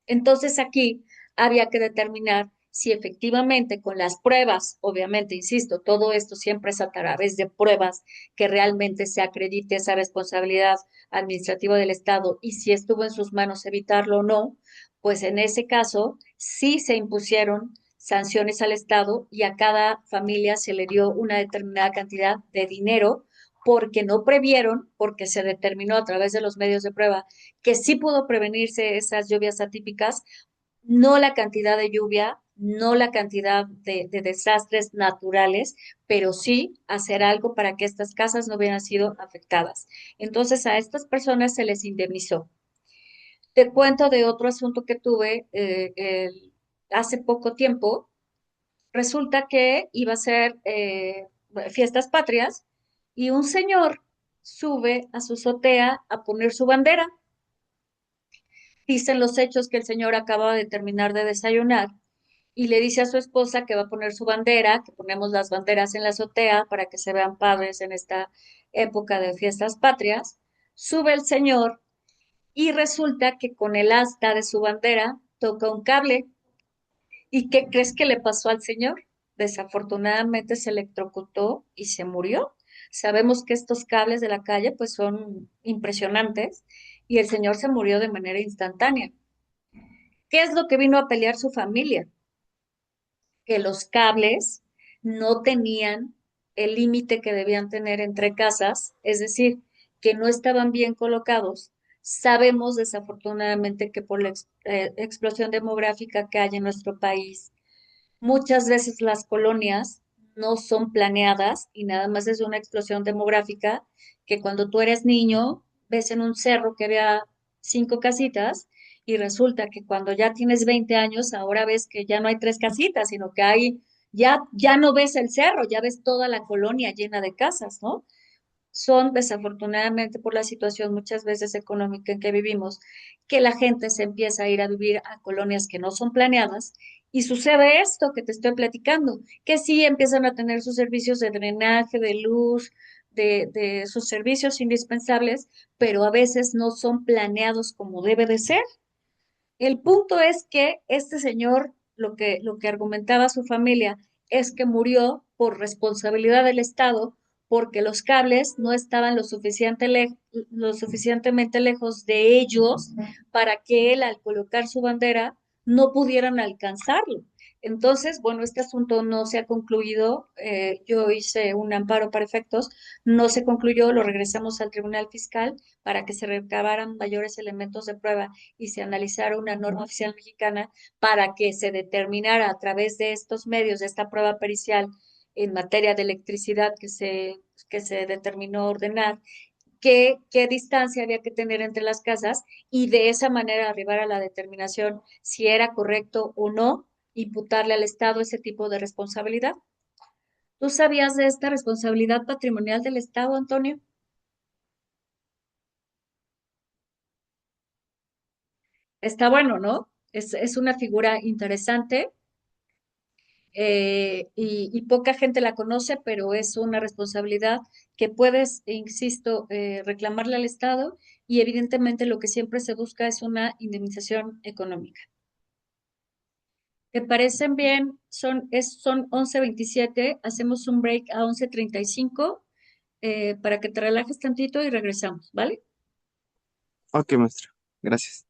Entonces aquí había que determinar si efectivamente con las pruebas, obviamente, insisto, todo esto siempre es a través de pruebas que realmente se acredite esa responsabilidad administrativa del Estado y si estuvo en sus manos evitarlo o no, pues en ese caso sí se impusieron sanciones al Estado y a cada familia se le dio una determinada cantidad de dinero porque no previeron, porque se determinó a través de los medios de prueba que sí pudo prevenirse esas lluvias atípicas, no la cantidad de lluvia, no la cantidad de desastres naturales, pero sí hacer algo para que estas casas no hubieran sido afectadas. Entonces a estas personas se les indemnizó. Te cuento de otro asunto que tuve hace poco tiempo. Resulta que iba a ser fiestas patrias y un señor sube a su azotea a poner su bandera. Dicen los hechos que el señor acaba de terminar de desayunar y le dice a su esposa que va a poner su bandera, que ponemos las banderas en la azotea para que se vean padres en esta época de fiestas patrias. Sube el señor y resulta que con el asta de su bandera toca un cable. ¿Y qué crees que le pasó al señor? Desafortunadamente se electrocutó y se murió. Sabemos que estos cables de la calle pues son impresionantes y el señor se murió de manera instantánea. ¿Qué es lo que vino a pelear su familia? Que los cables no tenían el límite que debían tener entre casas, es decir, que no estaban bien colocados. Sabemos desafortunadamente que por la explosión demográfica que hay en nuestro país, muchas veces las colonias no son planeadas y nada más es una explosión demográfica que cuando tú eres niño ves en un cerro que había 5 casitas y resulta que cuando ya tienes 20 años ahora ves que ya no hay 3 casitas, sino que hay, ya no ves el cerro, ya ves toda la colonia llena de casas, ¿no? Son desafortunadamente por la situación muchas veces económica en que vivimos, que la gente se empieza a ir a vivir a colonias que no son planeadas y sucede esto que te estoy platicando, que sí empiezan a tener sus servicios de drenaje, de luz, de sus servicios indispensables, pero a veces no son planeados como debe de ser. El punto es que este señor, lo que argumentaba su familia, es que murió por responsabilidad del Estado porque los cables no estaban lo suficientemente lejos de ellos para que él, al colocar su bandera, no pudieran alcanzarlo. Entonces, bueno, este asunto no se ha concluido. Yo hice un amparo para efectos, no se concluyó, lo regresamos al Tribunal Fiscal para que se recabaran mayores elementos de prueba y se analizara una norma oficial mexicana para que se determinara a través de estos medios, de esta prueba pericial en materia de electricidad que se determinó ordenar, qué distancia había que tener entre las casas y de esa manera arribar a la determinación si era correcto o no imputarle al Estado ese tipo de responsabilidad. ¿Tú sabías de esta responsabilidad patrimonial del Estado, Antonio? Está bueno, ¿no? Es una figura interesante y poca gente la conoce, pero es una responsabilidad que puedes, insisto, reclamarle al Estado y evidentemente lo que siempre se busca es una indemnización económica. ¿Te parecen bien? Son 11:27, hacemos un break a 11:35 para que te relajes tantito y regresamos, ¿vale? Ok, maestro. Gracias.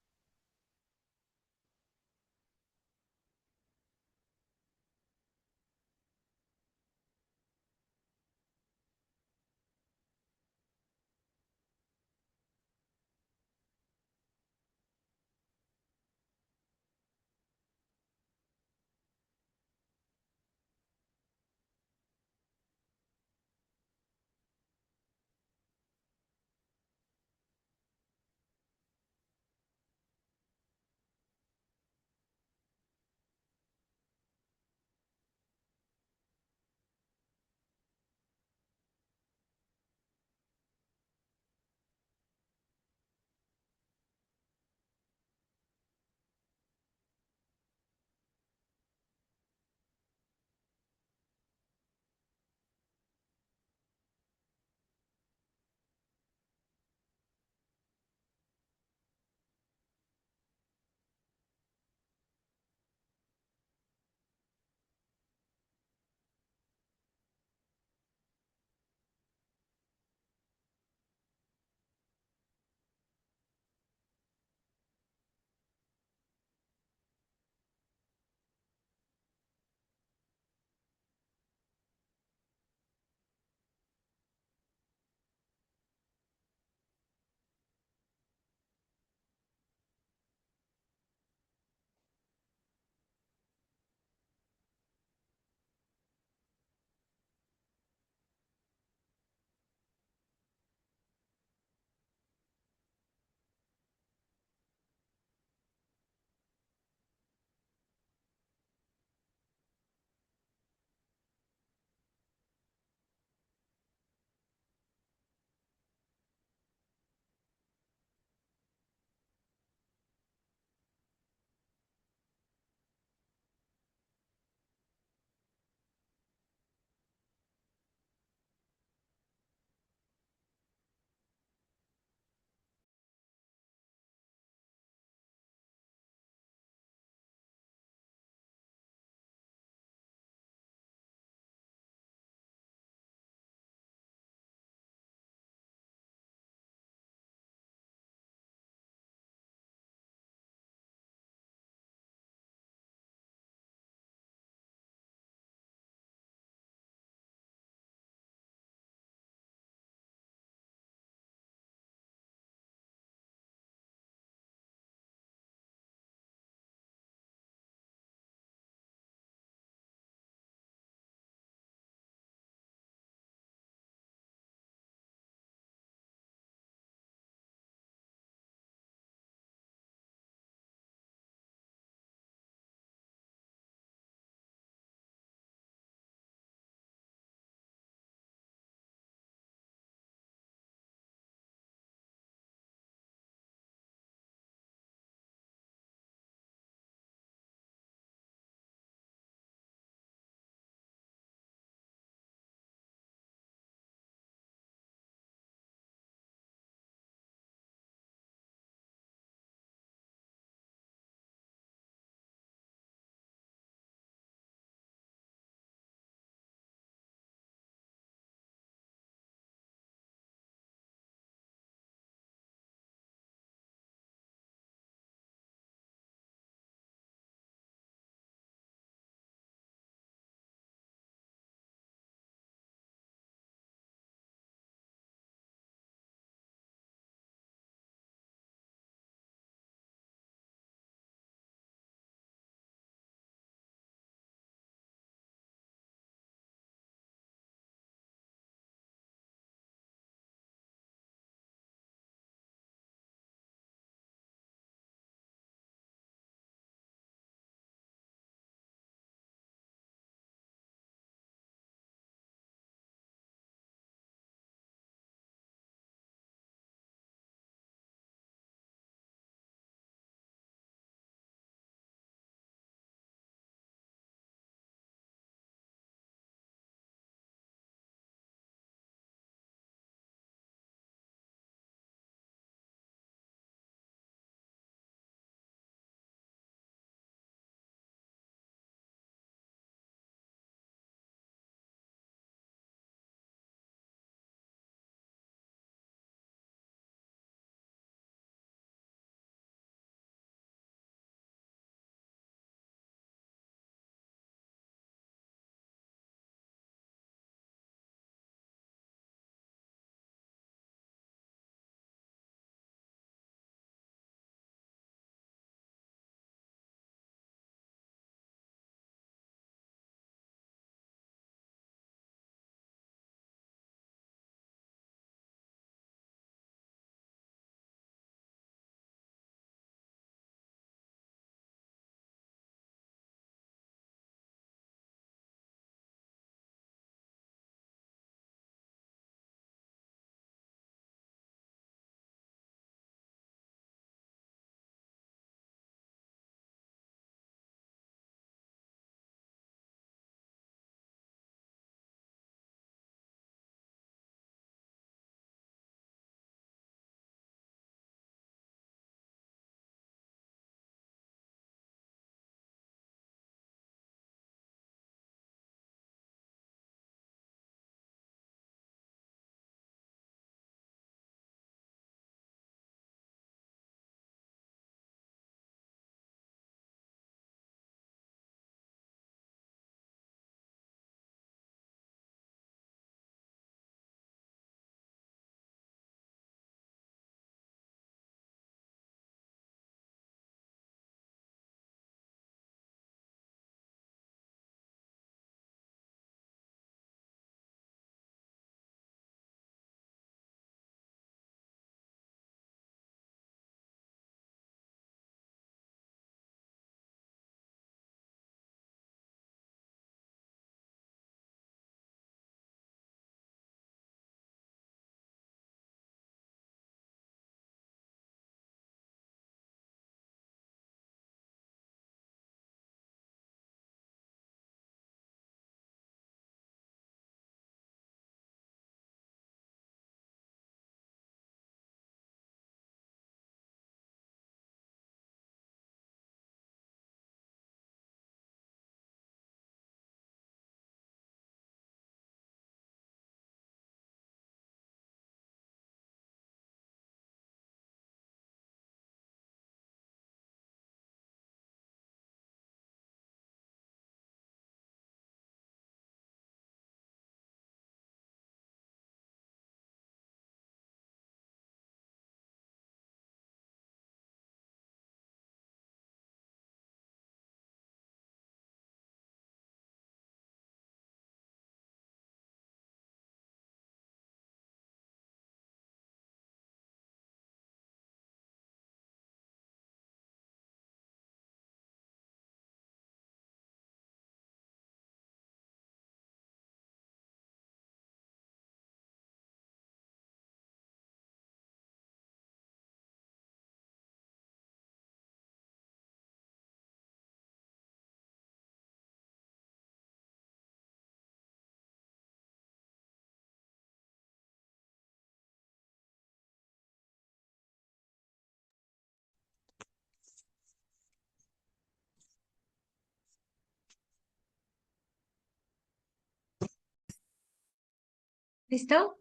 ¿Listo?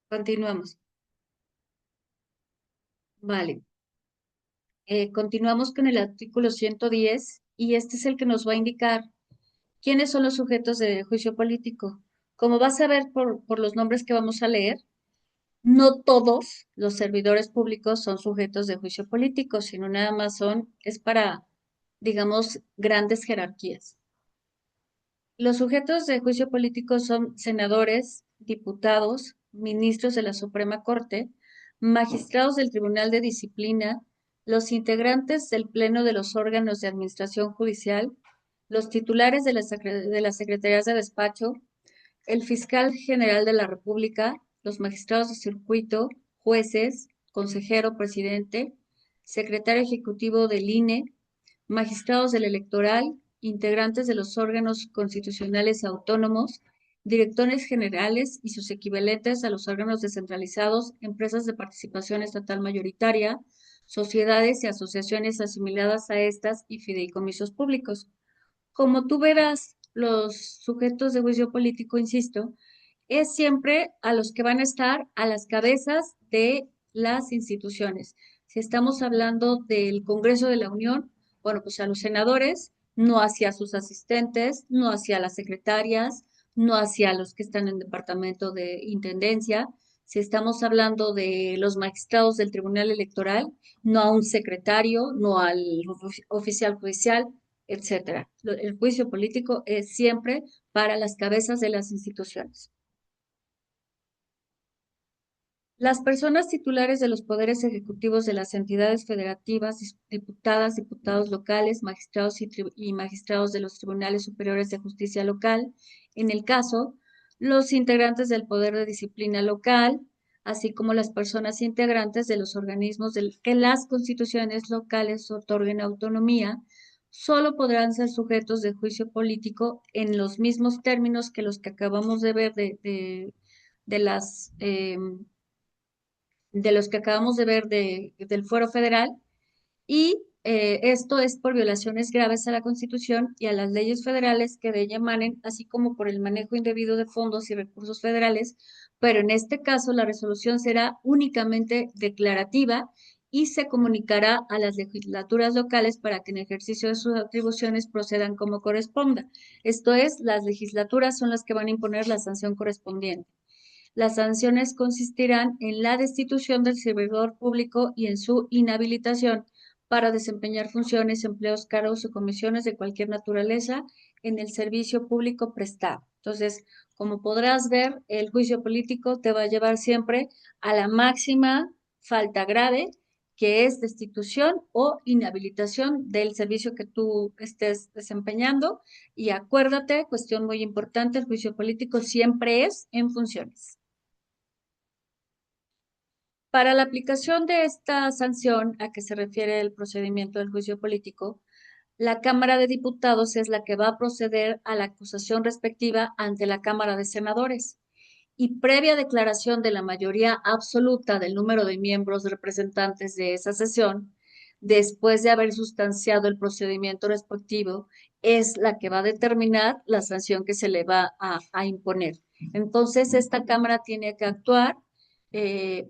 Continuamos. Vale. Continuamos con el artículo 110 y este es el que nos va a indicar quiénes son los sujetos de juicio político. Como vas a ver por los nombres que vamos a leer, no todos los servidores públicos son sujetos de juicio político, sino nada más es para, digamos, grandes jerarquías. Los sujetos de juicio político son senadores, diputados, ministros de la Suprema Corte, magistrados del Tribunal de Disciplina, los integrantes del Pleno de los órganos de administración judicial, los titulares de las secretarías de despacho, el fiscal general de la República, los magistrados de circuito, jueces, consejero presidente, secretario ejecutivo del INE, magistrados del electoral, integrantes de los órganos constitucionales autónomos, directores generales y sus equivalentes a los órganos descentralizados, empresas de participación estatal mayoritaria, sociedades y asociaciones asimiladas a estas y fideicomisos públicos. Como tú verás, los sujetos de juicio político, insisto, es siempre a los que van a estar a las cabezas de las instituciones. Si estamos hablando del Congreso de la Unión, bueno, pues a los senadores, no hacia sus asistentes, no hacia las secretarias, no hacia los que están en departamento de intendencia. Si estamos hablando de los magistrados del Tribunal Electoral, no a un secretario, no al oficial judicial, etcétera. El juicio político es siempre para las cabezas de las instituciones. Las personas titulares de los poderes ejecutivos de las entidades federativas, diputadas, diputados locales, magistrados y magistrados de los tribunales superiores de justicia local, en el caso, los integrantes del poder de disciplina local, así como las personas integrantes de los organismos que las constituciones locales otorguen autonomía, solo podrán ser sujetos de juicio político en los mismos términos que los que acabamos de ver de las de los que acabamos de ver del Fuero Federal, y esto es por violaciones graves a la Constitución y a las leyes federales que de ella emanen, así como por el manejo indebido de fondos y recursos federales, pero en este caso la resolución será únicamente declarativa y se comunicará a las legislaturas locales para que en ejercicio de sus atribuciones procedan como corresponda. Esto es, las legislaturas son las que van a imponer la sanción correspondiente. Las sanciones consistirán en la destitución del servidor público y en su inhabilitación para desempeñar funciones, empleos, cargos o comisiones de cualquier naturaleza en el servicio público prestado. Entonces, como podrás ver, el juicio político te va a llevar siempre a la máxima falta grave, que es destitución o inhabilitación del servicio que tú estés desempeñando. Y acuérdate, cuestión muy importante, el juicio político siempre es en funciones. Para la aplicación de esta sanción a que se refiere el procedimiento del juicio político, la Cámara de Diputados es la que va a proceder a la acusación respectiva ante la Cámara de Senadores. Y previa declaración de la mayoría absoluta del número de miembros representantes de esa sesión, después de haber sustanciado el procedimiento respectivo, es la que va a determinar la sanción que se le va a imponer. Entonces, esta Cámara tiene que actuar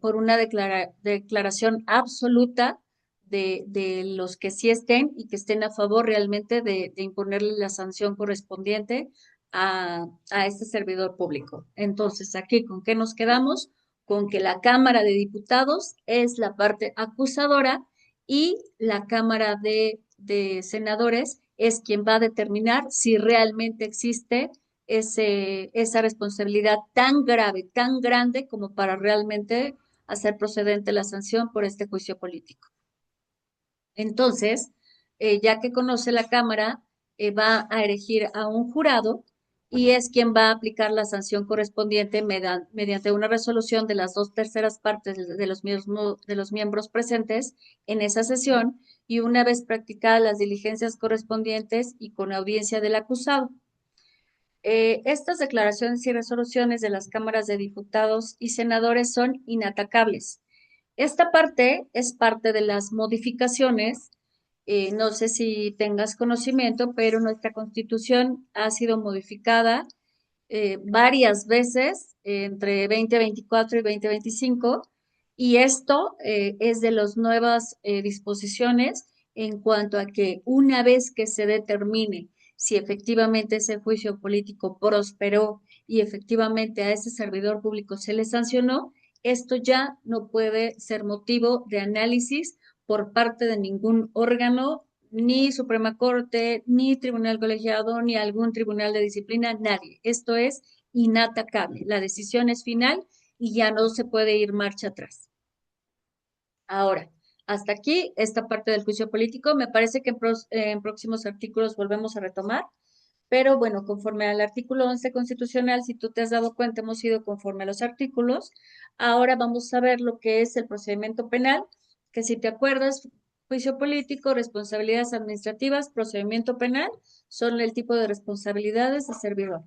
por una declaración absoluta de los que sí estén y que estén a favor realmente de imponerle la sanción correspondiente a este servidor público. Entonces, aquí, ¿con qué nos quedamos? Con que la Cámara de Diputados es la parte acusadora y la Cámara de Senadores es quien va a determinar si realmente existe esa responsabilidad tan grave, tan grande como para realmente hacer procedente la sanción por este juicio político. Entonces, ya que conoce la Cámara, va a elegir a un jurado y es quien va a aplicar la sanción correspondiente mediante una resolución de las dos terceras partes de los miembros presentes en esa sesión y una vez practicadas las diligencias correspondientes y con audiencia del acusado. Estas declaraciones y resoluciones de las cámaras de diputados y senadores son inatacables. Esta parte es parte de las modificaciones. No sé si tengas conocimiento, pero nuestra constitución ha sido modificada varias veces entre 2024 y 2025, y esto es de las nuevas disposiciones en cuanto a que una vez que se determine si efectivamente ese juicio político prosperó y efectivamente a ese servidor público se le sancionó, esto ya no puede ser motivo de análisis por parte de ningún órgano, ni Suprema Corte, ni Tribunal Colegiado, ni algún tribunal de disciplina, nadie. Esto es inatacable. La decisión es final y ya no se puede ir marcha atrás. Ahora, hasta aquí esta parte del juicio político. Me parece que en próximos artículos volvemos a retomar, pero bueno, conforme al artículo 11 constitucional, si tú te has dado cuenta, hemos ido conforme a los artículos. Ahora vamos a ver lo que es el procedimiento penal, que si te acuerdas, juicio político, responsabilidades administrativas, procedimiento penal, son el tipo de responsabilidades de servidor.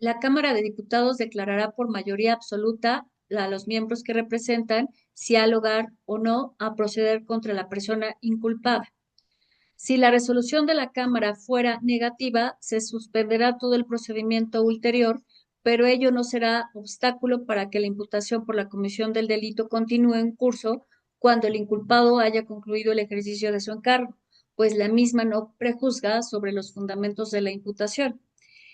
La Cámara de Diputados declarará por mayoría absoluta a los miembros que representan si ha lugar o no a proceder contra la persona inculpada. Si la resolución de la Cámara fuera negativa, se suspenderá todo el procedimiento ulterior, pero ello no será obstáculo para que la imputación por la comisión del delito continúe en curso cuando el inculpado haya concluido el ejercicio de su encargo, pues la misma no prejuzga sobre los fundamentos de la imputación.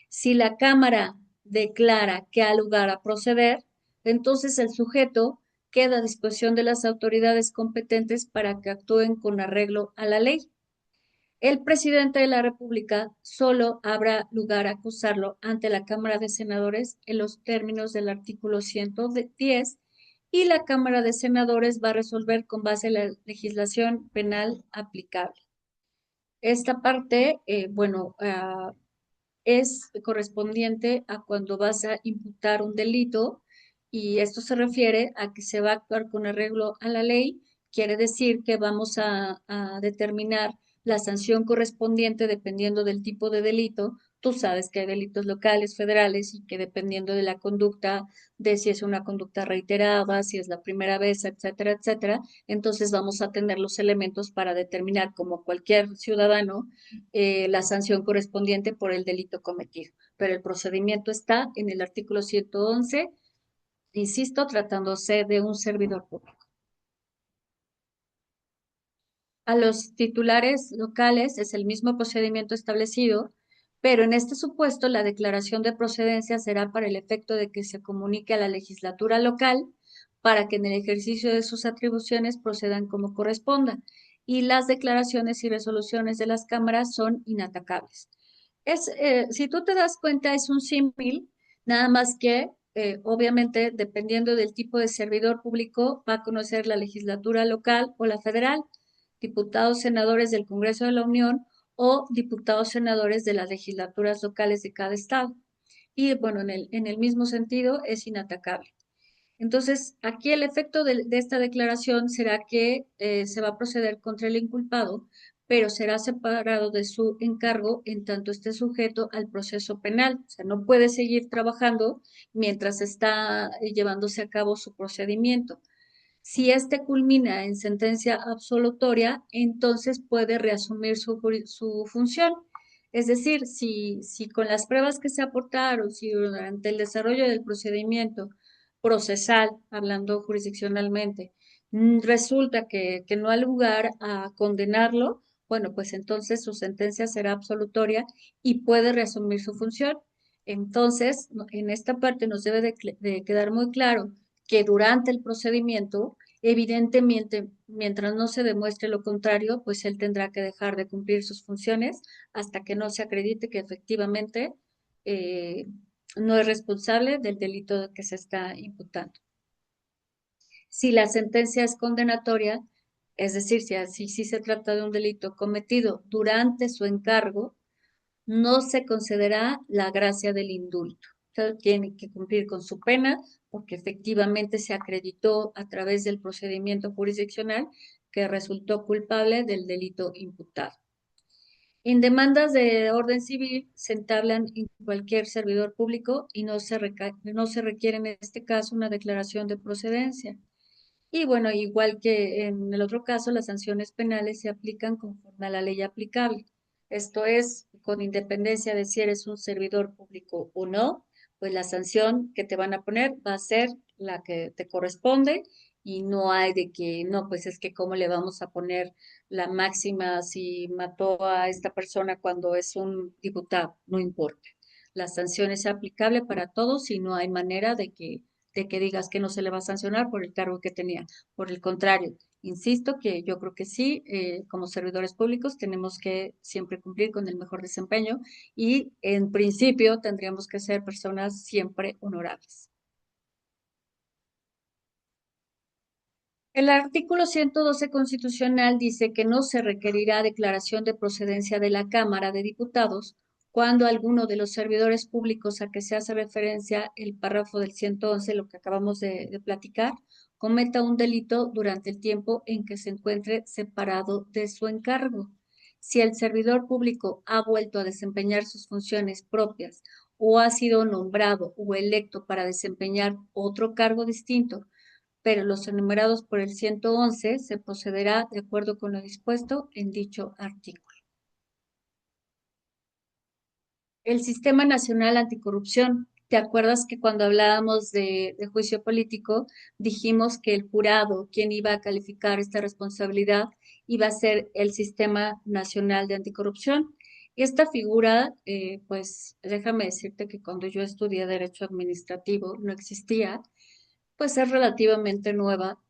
Si la Cámara declara que ha lugar a proceder, entonces el sujeto queda a disposición de las autoridades competentes para que actúen con arreglo a la ley. El presidente de la República solo habrá lugar a acusarlo ante la Cámara de Senadores en los términos del artículo 110 y la Cámara de Senadores va a resolver con base en la legislación penal aplicable. Esta parte, es correspondiente a cuando vas a imputar un delito y esto se refiere a que se va a actuar con arreglo a la ley, quiere decir que vamos a determinar la sanción correspondiente dependiendo del tipo de delito. Tú sabes que hay delitos locales, federales y que dependiendo de la conducta, de si es una conducta reiterada, si es la primera vez, etcétera, etcétera, entonces vamos a tener los elementos para determinar como cualquier ciudadano la sanción correspondiente por el delito cometido. Pero el procedimiento está en el artículo 111, insisto, tratándose de un servidor público. A los titulares locales es el mismo procedimiento establecido, pero en este supuesto la declaración de procedencia será para el efecto de que se comunique a la legislatura local para que en el ejercicio de sus atribuciones procedan como corresponda, y las declaraciones y resoluciones de las cámaras son inatacables. Si tú te das cuenta, es un símil, nada más que, obviamente, dependiendo del tipo de servidor público, va a conocer la legislatura local o la federal, diputados senadores del Congreso de la Unión o diputados senadores de las legislaturas locales de cada estado. Y bueno, en el mismo sentido, es inatacable. Entonces, aquí el efecto de esta declaración será que se va a proceder contra el inculpado, pero será separado de su encargo en tanto esté sujeto al proceso penal. O sea, no puede seguir trabajando mientras está llevándose a cabo su procedimiento. Si éste culmina en sentencia absolutoria, entonces puede reasumir su función. Es decir, si con las pruebas que se aportaron, si durante el desarrollo del procedimiento procesal, hablando jurisdiccionalmente, resulta que no hay lugar a condenarlo, bueno, pues entonces su sentencia será absolutoria y puede reasumir su función. Entonces, en esta parte nos debe de quedar muy claro que durante el procedimiento, evidentemente, mientras no se demuestre lo contrario, pues él tendrá que dejar de cumplir sus funciones hasta que no se acredite que efectivamente eh, no es responsable del delito que se está imputando. Si la sentencia es condenatoria, es decir, si así sí se trata de un delito cometido durante su encargo, no se concederá la gracia del indulto. Entonces, tiene que cumplir con su pena porque efectivamente se acreditó a través del procedimiento jurisdiccional que resultó culpable del delito imputado. En demandas de orden civil se entablan en cualquier servidor público y no se requiere en este caso una declaración de procedencia. Y bueno, igual que en el otro caso, las sanciones penales se aplican conforme a la ley aplicable. Esto es, con independencia de si eres un servidor público o no, pues la sanción que te van a poner va a ser la que te corresponde y no hay de que, no, pues es que cómo le vamos a poner la máxima si mató a esta persona cuando es un diputado, no importa. La sanción es aplicable para todos y no hay manera de que digas que no se le va a sancionar por el cargo que tenía. Por el contrario, insisto que yo creo que sí, como servidores públicos tenemos que siempre cumplir con el mejor desempeño y en principio tendríamos que ser personas siempre honorables. El artículo 112 constitucional dice que no se requerirá declaración de procedencia de la Cámara de Diputados cuando alguno de los servidores públicos a que se hace referencia el párrafo del 111, lo que acabamos de platicar, cometa un delito durante el tiempo en que se encuentre separado de su encargo. Si el servidor público ha vuelto a desempeñar sus funciones propias o ha sido nombrado o electo para desempeñar otro cargo distinto, pero los enumerados por el 111 se procederá de acuerdo con lo dispuesto en dicho artículo. El Sistema Nacional Anticorrupción. ¿Te acuerdas que cuando hablábamos de juicio político dijimos que el jurado, quien iba a calificar esta responsabilidad, iba a ser el Sistema Nacional de Anticorrupción? Esta figura, pues déjame decirte que cuando yo estudié Derecho Administrativo no existía, pues es relativamente nueva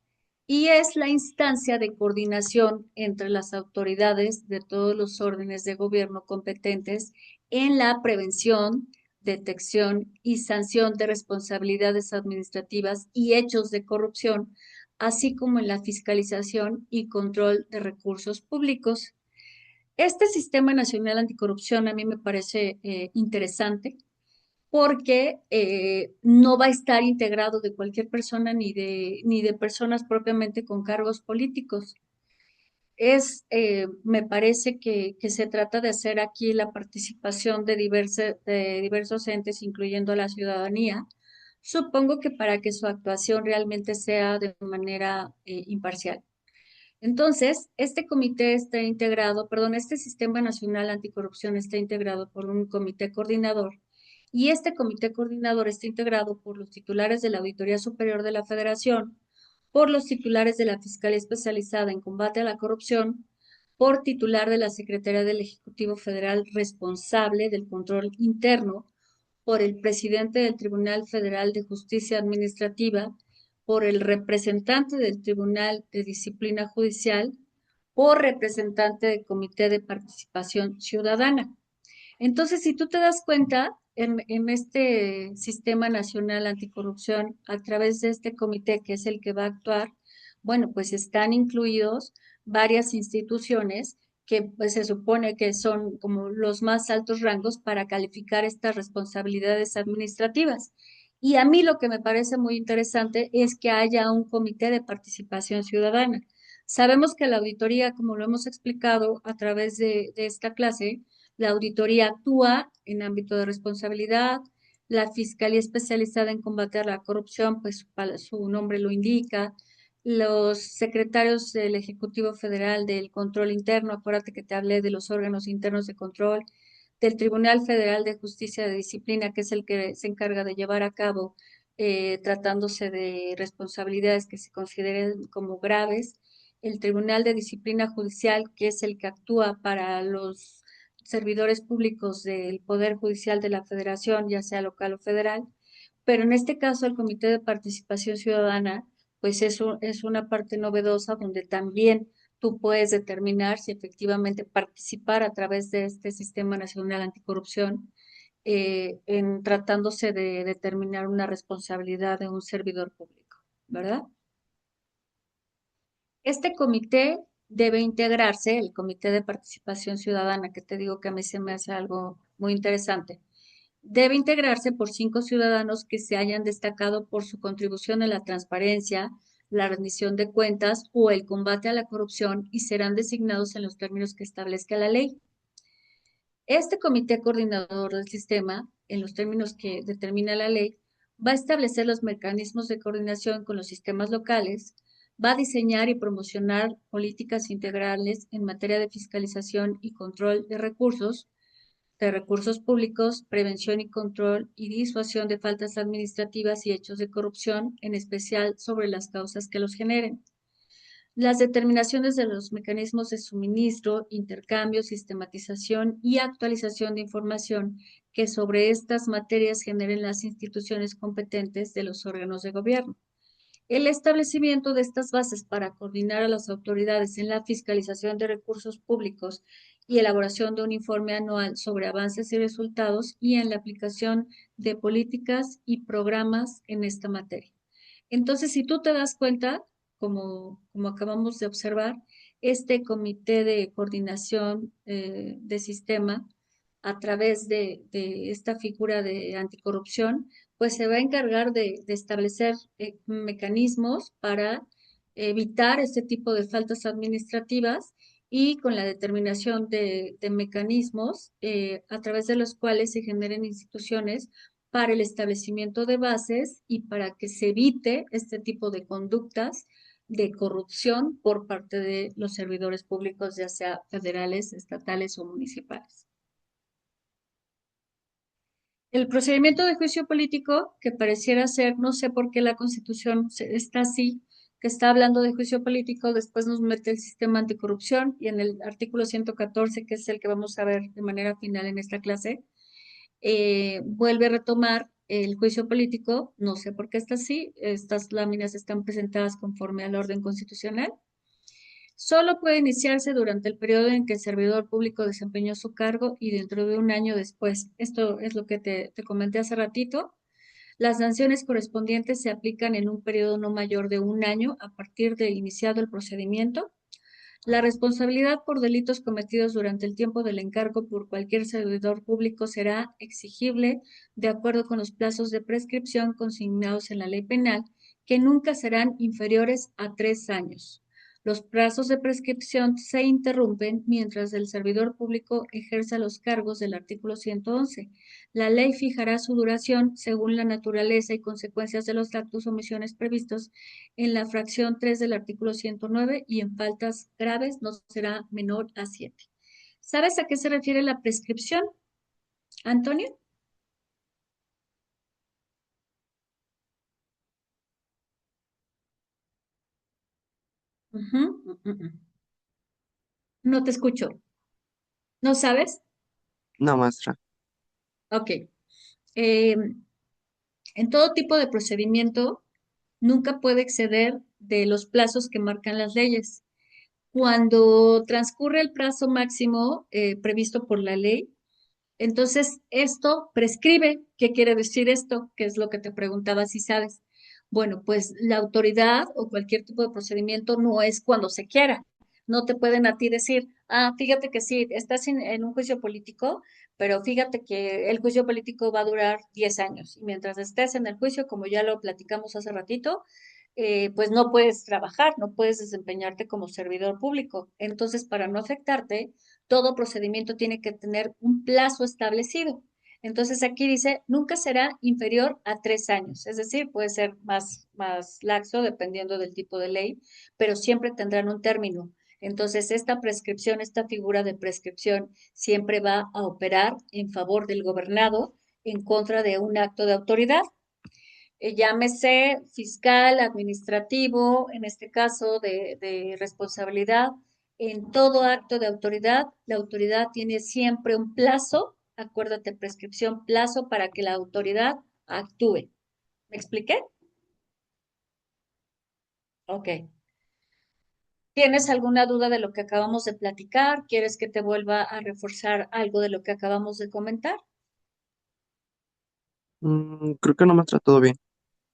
y es la instancia de coordinación entre las autoridades de todos los órdenes de gobierno competentes en la prevención, detección y sanción de responsabilidades administrativas y hechos de corrupción, así como en la fiscalización y control de recursos públicos. Este Sistema Nacional Anticorrupción a mí me parece interesante porque no va a estar integrado de cualquier persona ni de personas propiamente con cargos políticos. Me parece que se trata de hacer aquí la participación de diversos entes, incluyendo a la ciudadanía, supongo que para que su actuación realmente sea de manera imparcial. Entonces, este comité está integrado, perdón, este Sistema Nacional Anticorrupción está integrado por un comité coordinador y este comité coordinador está integrado por los titulares de la Auditoría Superior de la Federación, por los titulares de la Fiscalía Especializada en Combate a la Corrupción, por titular de la Secretaría del Ejecutivo Federal responsable del control interno, por el presidente del Tribunal Federal de Justicia Administrativa, por el representante del Tribunal de Disciplina Judicial, por representante del Comité de Participación Ciudadana. Entonces, si tú te das cuenta, en este Sistema Nacional Anticorrupción, a través de este comité que es el que va a actuar, bueno, pues están incluidos varias instituciones que pues, se supone que son como los más altos rangos para calificar estas responsabilidades administrativas. Y a mí lo que me parece muy interesante es que haya un comité de participación ciudadana. Sabemos que la auditoría, como lo hemos explicado a través de esta clase, la auditoría actúa en ámbito de responsabilidad, la Fiscalía Especializada en Combate a la Corrupción, pues su nombre lo indica, los secretarios del Ejecutivo Federal del Control Interno, acuérdate que te hablé de los órganos internos de control, del Tribunal Federal de Justicia de Disciplina, que es el que se encarga de llevar a cabo, tratándose de responsabilidades que se consideren como graves, el Tribunal de Disciplina Judicial, que es el que actúa para los servidores públicos del Poder Judicial de la Federación, ya sea local o federal, pero en este caso el Comité de Participación Ciudadana, pues es una parte novedosa donde también tú puedes determinar si efectivamente participar a través de este Sistema Nacional Anticorrupción en tratándose de determinar una responsabilidad de un servidor público, ¿verdad? Este comité debe integrarse, el Comité de Participación Ciudadana, que te digo que a mí se me hace algo muy interesante, debe integrarse por 5 ciudadanos que se hayan destacado por su contribución a la transparencia, la rendición de cuentas o el combate a la corrupción y serán designados en los términos que establezca la ley. Este comité coordinador del sistema, en los términos que determina la ley, va a establecer los mecanismos de coordinación con los sistemas locales, Va a diseñar y promocionar políticas integrales en materia de fiscalización y control de recursos públicos, prevención y control y disuasión de faltas administrativas y hechos de corrupción, en especial sobre las causas que los generen. Las determinaciones de los mecanismos de suministro, intercambio, sistematización y actualización de información que sobre estas materias generen las instituciones competentes de los órganos de gobierno. El establecimiento de estas bases para coordinar a las autoridades en la fiscalización de recursos públicos y elaboración de un informe anual sobre avances y resultados y en la aplicación de políticas y programas en esta materia. Entonces, si tú te das cuenta, como acabamos de observar, este comité de coordinación de sistema a través de esta figura de anticorrupción, pues se va a encargar de establecer mecanismos para evitar este tipo de faltas administrativas y con la determinación de mecanismos a través de los cuales se generen instituciones para el establecimiento de bases y para que se evite este tipo de conductas de corrupción por parte de los servidores públicos, ya sea federales, estatales o municipales. El procedimiento de juicio político, que pareciera ser, no sé por qué la Constitución está así, que está hablando de juicio político, después nos mete el sistema anticorrupción y en el artículo 114, que es el que vamos a ver de manera final en esta clase, vuelve a retomar el juicio político, no sé por qué está así, estas láminas están presentadas conforme al orden constitucional. Solo puede iniciarse durante el periodo en que el servidor público desempeñó su cargo y dentro de un año después. Esto es lo que te comenté hace ratito. Las sanciones correspondientes se aplican en un periodo no mayor de un año a partir de iniciado el procedimiento. La responsabilidad por delitos cometidos durante el tiempo del encargo por cualquier servidor público será exigible de acuerdo con los plazos de prescripción consignados en la ley penal, que nunca serán inferiores a 3 años. Los plazos de prescripción se interrumpen mientras el servidor público ejerza los cargos del artículo 111. La ley fijará su duración según la naturaleza y consecuencias de los actos o omisiones previstos en la fracción 3 del artículo 109 y en faltas graves no será menor a 7. ¿Sabes a qué se refiere la prescripción, Antonio? Ujú, No te escucho. ¿No sabes? No, maestra. Ok. Eh, en todo tipo de procedimiento, nunca puede exceder de los plazos que marcan las leyes. Cuando transcurre el plazo máximo previsto por la ley, entonces, esto prescribe. ¿Qué quiere decir esto? ¿Qué es lo que te preguntaba si sabes? Bueno, pues la autoridad o cualquier tipo de procedimiento no es cuando se quiera. No te pueden a ti decir, fíjate que sí, estás en un juicio político, pero fíjate que el juicio político va a durar 10 años. Y mientras estés en el juicio, como ya lo platicamos hace ratito, pues no puedes trabajar, no puedes desempeñarte como servidor público. Entonces, para no afectarte, todo procedimiento tiene que tener un plazo establecido. Entonces aquí dice, nunca será inferior a 3 años, es decir, puede ser más laxo dependiendo del tipo de ley, pero siempre tendrán un término. Entonces, esta prescripción, esta figura de prescripción siempre va a operar en favor del gobernado en contra de un acto de autoridad, llámese fiscal, administrativo, en este caso de responsabilidad. En todo acto de autoridad, la autoridad tiene siempre un plazo, acuérdate, prescripción, plazo para que la autoridad actúe. ¿Me expliqué? Ok. ¿Tienes alguna duda de lo que acabamos de platicar? ¿Quieres que te vuelva a reforzar algo de lo que acabamos de comentar? Creo que no, maestra, todo bien.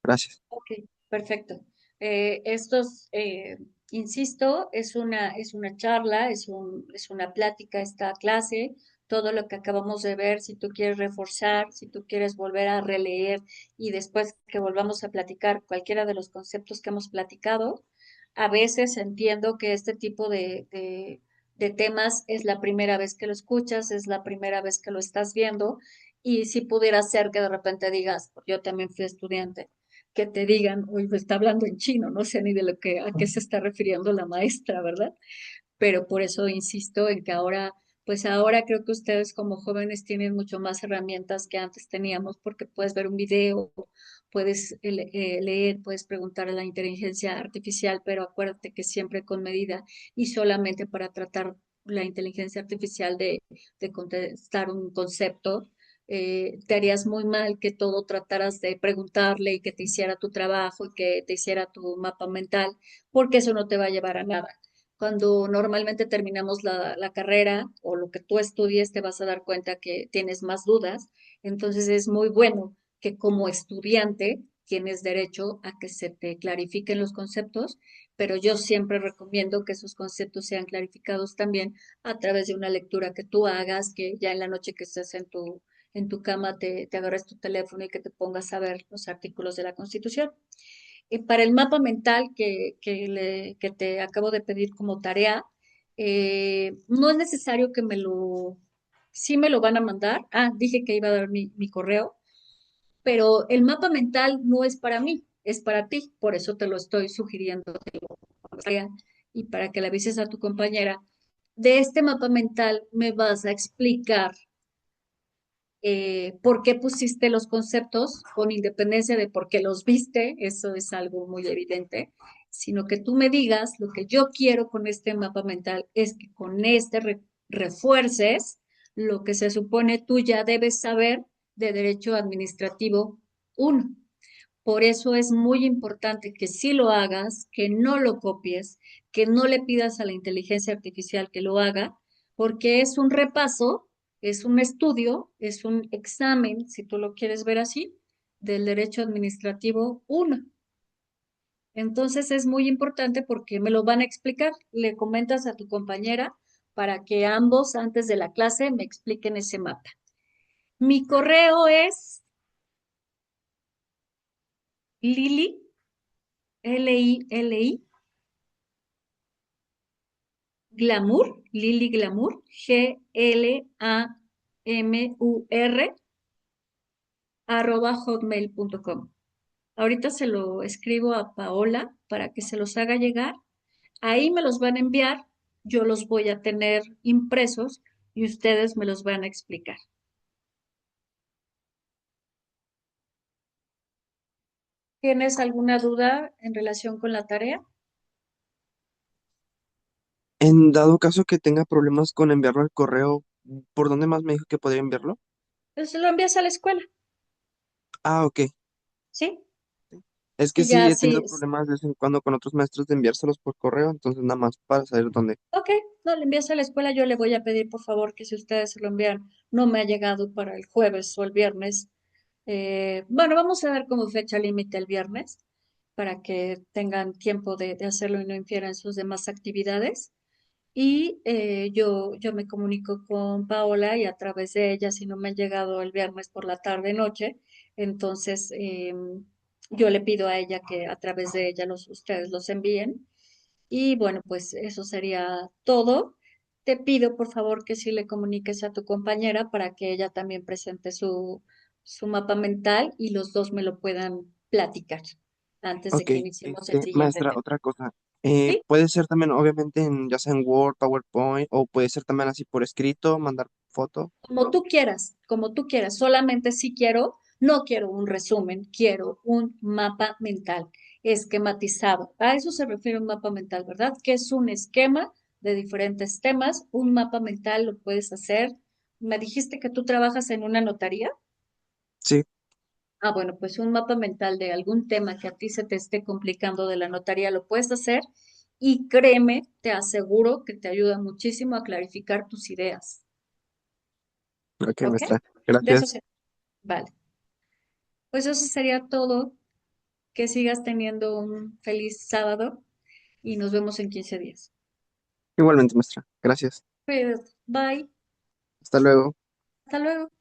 Gracias. Ok, perfecto. Estos, insisto, es una charla, es una plática esta clase. Todo lo que acabamos de ver, si tú quieres reforzar, si tú quieres volver a releer y después que volvamos a platicar cualquiera de los conceptos que hemos platicado, a veces entiendo que este tipo de temas es la primera vez que lo escuchas, es la primera vez que lo estás viendo y si pudiera ser que de repente digas, yo también fui estudiante, que te digan, uy, pues está hablando en chino, no sé ni de lo que, a qué se está refiriendo la maestra, ¿verdad? Pero por eso insisto en que ahora, pues ahora creo que ustedes como jóvenes tienen mucho más herramientas que antes teníamos, porque puedes ver un video, puedes leer, puedes preguntar a la inteligencia artificial, pero acuérdate que siempre con medida y solamente para tratar la inteligencia artificial de contestar un concepto. Te harías muy mal que todo trataras de preguntarle y que te hiciera tu trabajo y que te hiciera tu mapa mental, porque eso no te va a llevar a nada. Cuando normalmente terminamos la carrera o lo que tú estudies, te vas a dar cuenta que tienes más dudas. Entonces es muy bueno que como estudiante tienes derecho a que se te clarifiquen los conceptos, pero yo siempre recomiendo que esos conceptos sean clarificados también a través de una lectura que tú hagas, que ya en la noche que estés en tu cama te agarres tu teléfono y que te pongas a ver los artículos de la Constitución. Para el mapa mental que te acabo de pedir como tarea, no es necesario que sí me lo van a mandar. Ah, dije que iba a dar mi correo, pero el mapa mental no es para mí, es para ti. Por eso te lo estoy sugiriendo y para que le avises a tu compañera. De este mapa mental me vas a explicar por qué pusiste los conceptos, con independencia de por qué los viste, eso es algo muy evidente, sino que tú me digas lo que yo quiero con este mapa mental es que con este refuerces lo que se supone tú ya debes saber de derecho administrativo uno. Por eso es muy importante que sí lo hagas, que no lo copies, que no le pidas a la inteligencia artificial que lo haga, porque es un repaso, es un estudio, es un examen, si tú lo quieres ver así, del derecho administrativo uno. Entonces es muy importante porque me lo van a explicar. Le comentas a tu compañera para que ambos antes de la clase me expliquen ese mapa. Mi correo es Lili, Lili, Glamour, Lili Glamour, Glamour, @hotmail.com. Ahorita se lo escribo a Paola para que se los haga llegar. Ahí me los van a enviar, yo los voy a tener impresos y ustedes me los van a explicar. ¿Tienes alguna duda en relación con la tarea? En dado caso que tenga problemas con enviarlo al correo, ¿por dónde más me dijo que podría enviarlo? Entonces lo envías a la escuela, Ah, ok. ¿sí? Es que Y ya sí he sí, tenido problemas de vez en cuando con otros maestros de enviárselos por correo, entonces nada más para saber dónde. ok, no le envías a la escuela, yo le voy a pedir por favor que si ustedes se lo envían, no me ha llegado para el jueves o el viernes. Bueno, vamos a dar como fecha límite el viernes para que tengan tiempo de hacerlo y no infieran sus demás actividades. Y yo me comunico con Paola y a través de ella, si no me han llegado el viernes por la tarde noche, entonces yo le pido a ella que a través de ella ustedes los envíen. Y bueno, pues eso sería todo. Te pido por favor que sí le comuniques a tu compañera para que ella también presente su mapa mental y los dos me lo puedan platicar antes de Ok, que iniciemos el siguiente maestra, tema. otra cosa. ¿Sí? Puede ser también, obviamente, ya sea en Word, PowerPoint, o puede ser también así por escrito, mandar foto. Como tú quieras, solamente si quiero, no quiero un resumen, quiero un mapa mental esquematizado. A eso se refiere un mapa mental, ¿verdad? Que es un esquema de diferentes temas. Un mapa mental lo puedes hacer. Me dijiste que tú trabajas en una notaría. Sí, Ah, bueno, pues un mapa mental de algún tema que a ti se te esté complicando de la notaría lo puedes hacer y créeme, te aseguro que te ayuda muchísimo a clarificar tus ideas. ok, ¿Ok? maestra. De eso Gracias. se. Vale. Pues eso sería todo. Que sigas teniendo un feliz sábado y nos vemos en 15 días. Igualmente, maestra. Gracias. Cuídate. Bye. Hasta luego. Hasta luego.